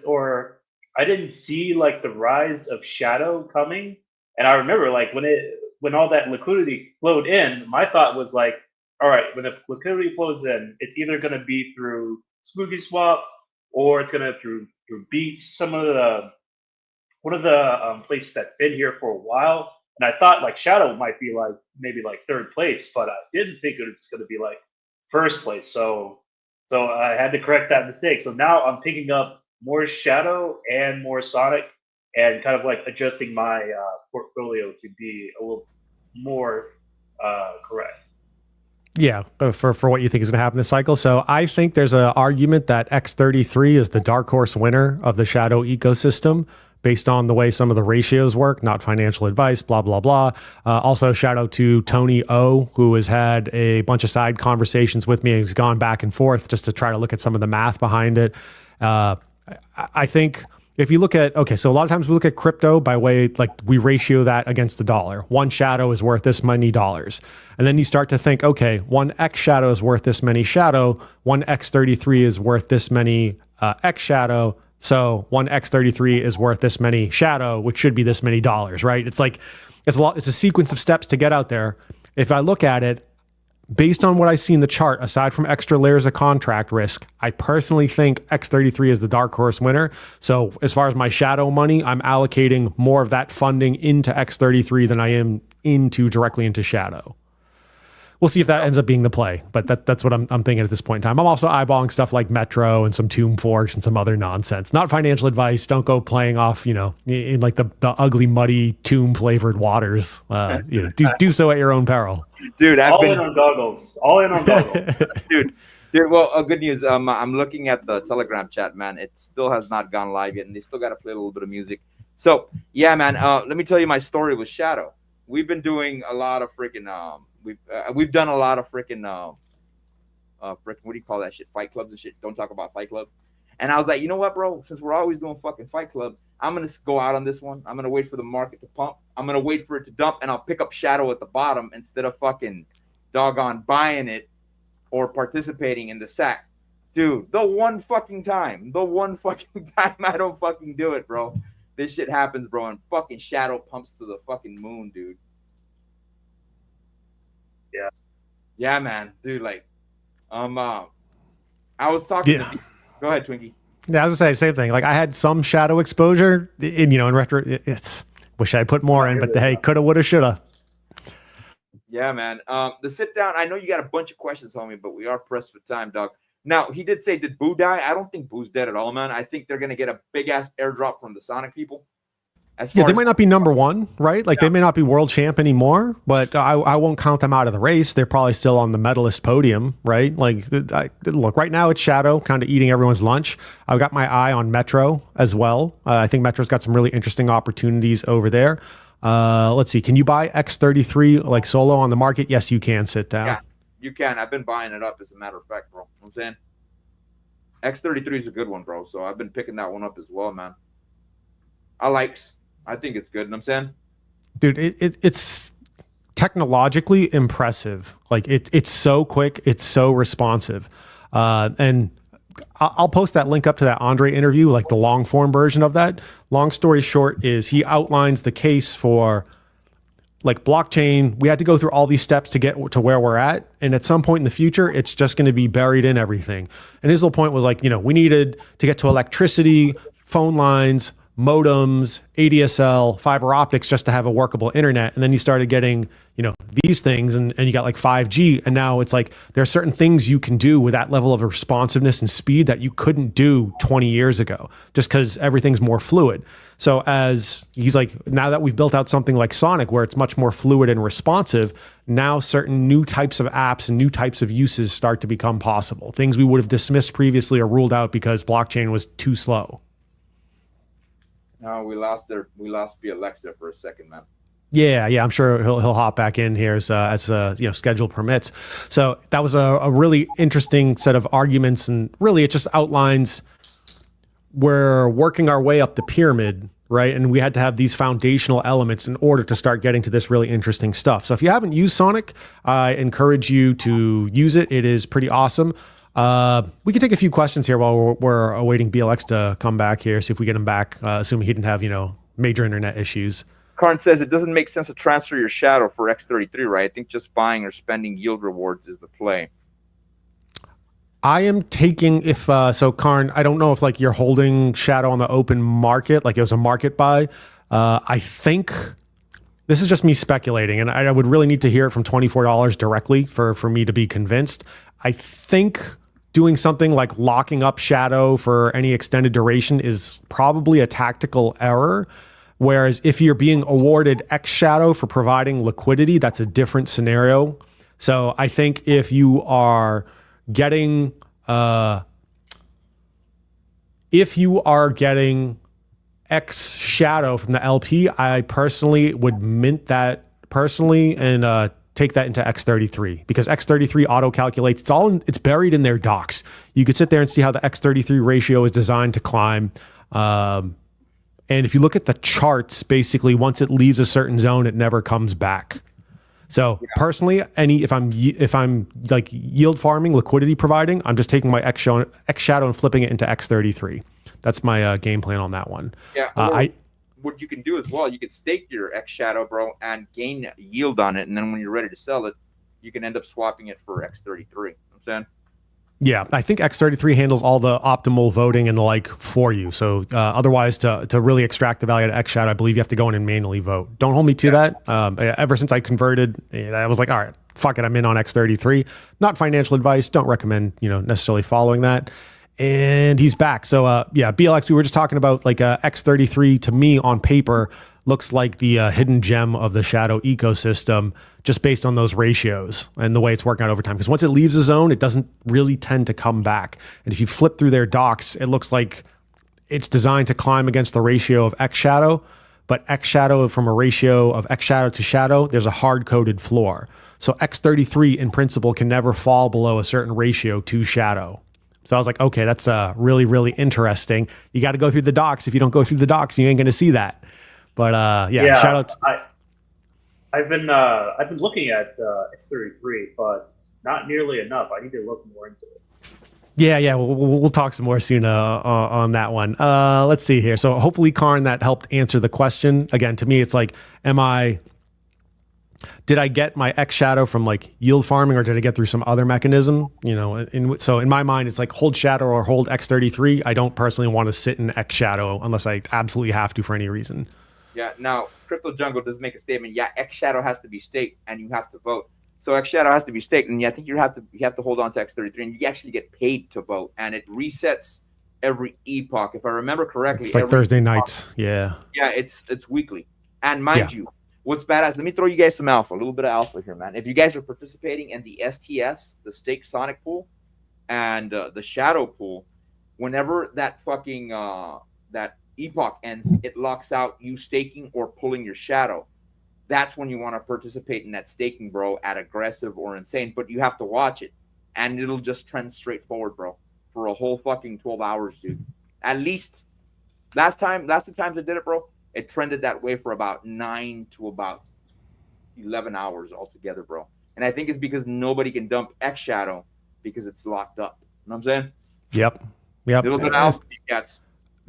or I didn't see like the rise of Shadow coming. And I remember like when all that liquidity flowed in, my thought was like, all right, when the liquidity flows in, it's either going to be through Spooky Swap or it's going to through Beats, one of the places that's been here for a while. And I thought like Shadow might be like maybe like third place, but I didn't think it's going to be like first place. So I had to correct that mistake. So now I'm picking up more Shadow and more Sonic, and kind of like adjusting my portfolio to be a little more correct. Yeah, for what you think is going to happen this cycle. So I think there's an argument that X33 is the dark horse winner of the Shadow ecosystem based on the way some of the ratios work, not financial advice, blah, blah, blah. Also, shout out to Tony O, who has had a bunch of side conversations with me and has gone back and forth just to try to look at some of the math behind it. I think if you look at, so a lot of times we look at crypto by way, like we ratio that against the dollar. One Shadow is worth this many dollars. And then you start to think, okay, one X Shadow is worth this many Shadow, one X33 is worth this many X Shadow. So one X33 is worth this many Shadow, which should be this many dollars, right? It's like, it's a sequence of steps to get out there. If I look at it, based on what I see in the chart, aside from extra layers of contract risk, I personally think X33 is the dark horse winner. So as far as my Shadow money, I'm allocating more of that funding into X33 than I am directly into Shadow. We'll see if that ends up being the play, but that's what I'm thinking at this point in time. I'm also eyeballing stuff like Metro and some Tomb Forks and some other nonsense. Not financial advice. Don't go playing off, in like the ugly, muddy Tomb flavored waters. Do so at your own peril. Dude, All in on goggles. Dude, Dude, well, good news. I'm looking at the Telegram chat, man. It still has not gone live yet, and they still got to play a little bit of music. So, yeah, man. Let me tell you my story with Shadow. We've been doing a lot of freaking we've done a lot of freaking freaking what do you call that shit? Fight clubs and shit. Don't talk about Fight Club. And I was like, you know what, bro? Since we're always doing fucking Fight Club, I'm gonna go out on this one. I'm gonna wait for the market to pump. I'm gonna wait for it to dump, and I'll pick up Shadow at the bottom instead of fucking doggone buying it or participating in the sack. Dude, the one fucking time I don't fucking do it, bro. This shit happens, bro, and fucking Shadow pumps to the fucking moon, dude. Yeah. Yeah, man. Dude, like, I was talking to go ahead, Twinkie. Yeah, I was gonna say same thing. Like I had some Shadow exposure, in retro. It's wish I put more in, but hey, coulda, woulda, shoulda. Yeah, man. The sit down. I know you got a bunch of questions, homie, but we are pressed for time, dog. Now he did say, did Boo die? I don't think Boo's dead at all, man. I think they're gonna get a big ass airdrop from the Sonic people. Yeah, they might not be number one, right? Like they may not be world champ anymore, but I won't count them out of the race. They're probably still on the medalist podium, right? Like, look, right now it's Shadow kind of eating everyone's lunch. I've got my eye on Metro as well. I think Metro's got some really interesting opportunities over there. Let's see. Can you buy X33 like solo on the market? Yes, you can. Sit down. Yeah, you can. I've been buying it up as a matter of fact, bro. You know what I'm saying X33 is a good one, bro. So I've been picking that one up as well, man. I think it's good. You know what I'm saying? Dude, it's technologically impressive. Like it's so quick. It's so responsive. And I'll post that link up to that Andre interview, like the long form version of that. Long story short is he outlines the case for like blockchain. We had to go through all these steps to get to where we're at. And at some point in the future, it's just going to be buried in everything. And his whole point was like, we needed to get to electricity, phone lines, modems, ADSL, fiber optics just to have a workable internet. And then you started getting, these things and you got like 5G. And now it's like there are certain things you can do with that level of responsiveness and speed that you couldn't do 20 years ago just because everything's more fluid. So as he's like, now that we've built out something like Sonic where it's much more fluid and responsive, now certain new types of apps and new types of uses start to become possible. Things we would have dismissed previously or ruled out because blockchain was too slow. No, we lost BLX there for a second, man. Yeah, I'm sure he'll hop back in here as schedule permits. So that was a really interesting set of arguments, and really it just outlines we're working our way up the pyramid, right? And we had to have these foundational elements in order to start getting to this really interesting stuff. So if you haven't used Sonic, I encourage you to use it. It is pretty awesome. We can take a few questions here while we're awaiting BLX to come back here, see if we get him back, assuming he didn't have, major internet issues. Karn says it doesn't make sense to transfer your Shadow for X33, right? I think just buying or spending yield rewards is the play. I am taking so Karn, I don't know if like you're holding Shadow on the open market, like it was a market buy. I think this is just me speculating, and I would really need to hear it from $24 directly for me to be convinced. I think doing something like locking up Shadow for any extended duration is probably a tactical error. Whereas if you're being awarded X Shadow for providing liquidity, that's a different scenario. So I think if you are getting X Shadow from the LP, I personally would mint that personally and take that into X33 because X33 auto calculates. It's buried in their docs. You could sit there and see how the X33 ratio is designed to climb. And if you look at the charts, basically once it leaves a certain zone, it never comes back. So personally, if I'm like yield farming, liquidity providing, I'm just taking my X Shadow and flipping it into X33. That's my game plan on that one. Yeah. What you can do as well, you can stake your X Shadow, bro, and gain yield on it. And then when you're ready to sell it, you can end up swapping it for X33. You know what I'm saying? Yeah, I think X33 handles all the optimal voting and the like for you. So otherwise, to really extract the value out of X Shadow, I believe you have to go in and manually vote. Don't hold me to that. Ever since I converted, I was like, all right, fuck it, I'm in on X33. Not financial advice. Don't recommend necessarily following that. And he's back. So BLX, we were just talking about like X33 to me on paper looks like the hidden gem of the shadow ecosystem, just based on those ratios and the way it's working out over time. Because once it leaves the zone, it doesn't really tend to come back. And if you flip through their docs, it looks like it's designed to climb against the ratio of X shadow, but X shadow, from a ratio of X shadow to shadow, there's a hard-coded floor. So X33 in principle can never fall below a certain ratio to shadow. So I was like, okay, that's really, really interesting. You got to go through the docs. If you don't go through the docs, you ain't going to see that. But shout out. I've been looking at X33, but not nearly enough. I need to look more into it. Yeah, we'll talk some more soon on that one. Let's see here. So hopefully, Karn, that helped answer the question. Again, to me, it's like, did I get my X shadow from like yield farming, or did I get through some other mechanism? You know, so in my mind, it's like hold shadow or hold X33. I don't personally want to sit in X shadow unless I absolutely have to for any reason. Yeah. Now, Crypto Jungle does make a statement. Yeah, X shadow has to be staked, and you have to vote. So X shadow has to be staked, and I think you have to hold on to X33, and you actually get paid to vote, and it resets every epoch, if I remember correctly. It's like Thursday nights. Yeah. Yeah, it's weekly, and mind you, what's badass? Let me throw you guys some alpha, a little bit of alpha here, man. If you guys are participating in the STS, the Stake Sonic pool, and the Shadow pool, whenever that fucking that epoch ends, it locks out you staking or pulling your shadow. That's when you want to participate in that staking, bro, at aggressive or insane. But you have to watch it, and it'll just trend straight forward, bro, for a whole fucking 12 hours, dude. At least last two times I did it, bro, it trended that way for about 9 to about 11 hours altogether, bro. And I think it's because nobody can dump X shadow because it's locked up. You know what I'm saying? Yep. Little bit of alpha, cats.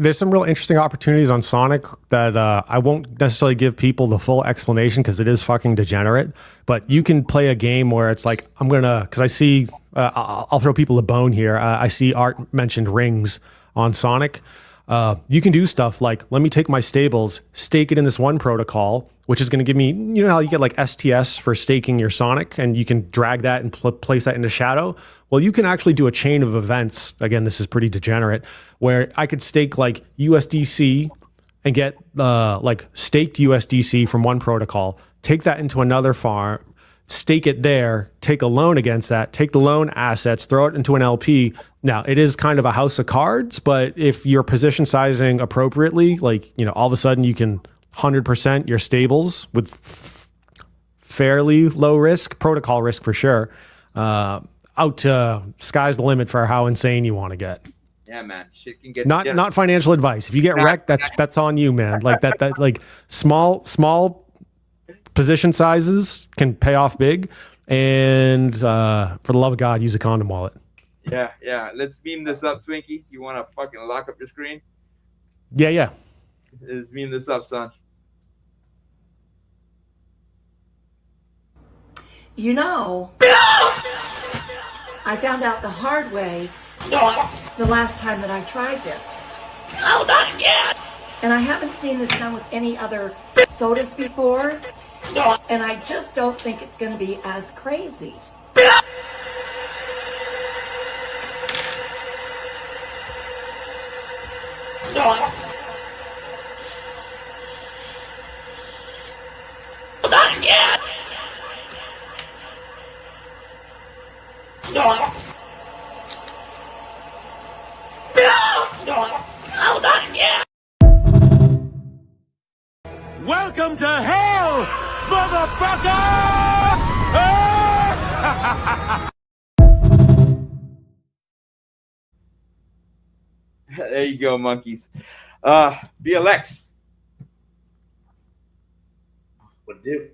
There's some real interesting opportunities on Sonic that I won't necessarily give people the full explanation because it is fucking degenerate. But you can play a game where it's like, because I see, I'll throw people a bone here. I see Art mentioned rings on Sonic. You can do stuff like, let me take my stables, stake it in this one protocol, which is going to give me, you know how you get like STS for staking your Sonic, and you can drag that and place that into Shadow? Well, you can actually do a chain of events. Again, this is pretty degenerate, where I could stake like USDC and get like staked USDC from one protocol, take that into another farm, stake it there, take a loan against that, take the loan assets, throw it into an LP. Now, it is kind of a house of cards, but if you're position sizing appropriately, like, you know, all of a sudden you can 100% your stables with fairly low risk, protocol risk for sure, out to sky's the limit for how insane you want to get. Yeah, man. Shit can get not financial advice. If you get wrecked, that's on you, man. Like that like small position sizes can pay off big, and for the love of God, use a condom wallet. Yeah. Let's beam this up, Twinkie. You want to fucking lock up your screen? Yeah. Let's beam this up, son. You know, I found out the hard way the last time that I tried this. Oh, not again! And I haven't seen this done with any other sodas before. And I just don't think it's going to be as crazy. Not again! Oh, not again! Welcome to hell, motherfucker! There you go, monkeys. BLX. What do?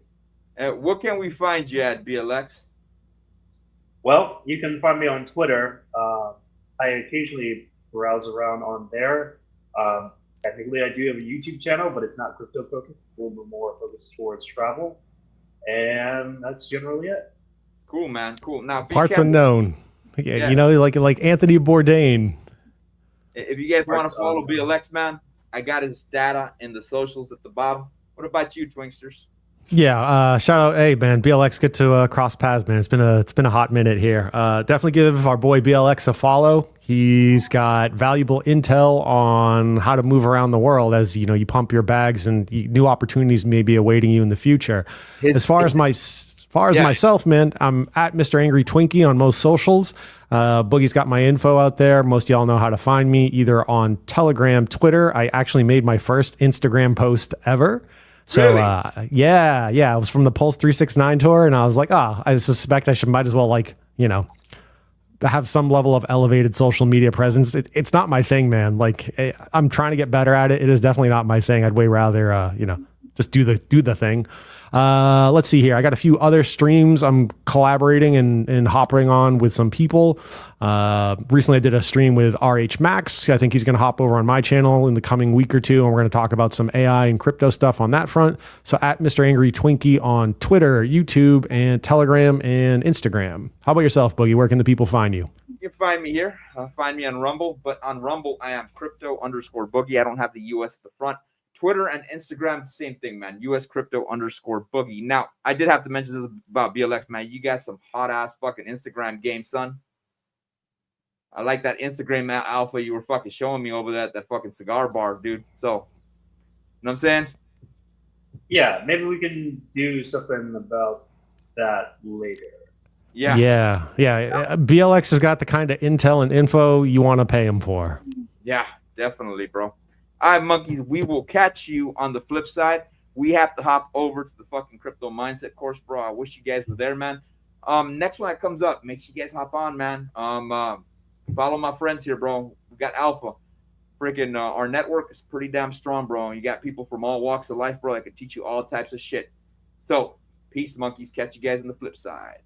What can we find you at, BLX? Well, you can find me on Twitter. I occasionally browse around on there. Technically, I do have a YouTube channel, but it's not crypto focused. It's a little bit more focused towards travel. And that's generally it. Cool, man. Cool. Now, Parts unknown. Yeah, you know, like Anthony Bourdain. If you guys want to follow BLX, man, I got his data in the socials at the bottom. What about you, Twinksters? Yeah, shout out, hey man, BLX, good to cross paths, man. It's been a hot minute here. Definitely give our boy BLX a follow. He's got valuable intel on how to move around the world as you know you pump your bags, and new opportunities may be awaiting you in the future. As far as myself, man, I'm at Mr. Angry Twinkie on most socials. Boogie's got my info out there. Most of y'all know how to find me either on Telegram, Twitter. I actually made my first Instagram post ever. So Really? yeah, it was from the Pulse 369 tour, and I was like, I suspect I might as well to have some level of elevated social media presence. It's not my thing, man. Like I'm trying to get better at it. It is definitely not my thing. I'd way rather, just do the thing. Let's see here. I got a few other streams I'm collaborating and hopping on with some people. Recently I did a stream with RH Max. I think he's going to hop over on my channel in the coming week or two, and we're going to talk about some AI and crypto stuff on that front. So at Mr. Angry Twinkie on Twitter, YouTube, and Telegram and Instagram. How about yourself, Boogie? Where can the people find you? You can find me here. Find me on Rumble, but on Rumble I am crypto_boogie. I don't have the US at the front. Twitter and Instagram, same thing, man. US crypto_boogie. Now, I did have to mention this about BLX, man. You got some hot ass fucking Instagram game, son. I like that Instagram alpha you were fucking showing me over that fucking cigar bar, dude. So, you know what I'm saying? Yeah, maybe we can do something about that later. Yeah. BLX has got the kind of intel and info you want to pay him for. Yeah, definitely, bro. All right, monkeys, we will catch you on the flip side. We have to hop over to the fucking crypto mindset course, bro. I wish you guys were there, man. Next one that comes up, make sure you guys hop on, man. Follow my friends here, bro. We got Alpha. Freaking our network is pretty damn strong, bro. You got people from all walks of life, bro, that can teach you all types of shit. So, peace, monkeys. Catch you guys on the flip side.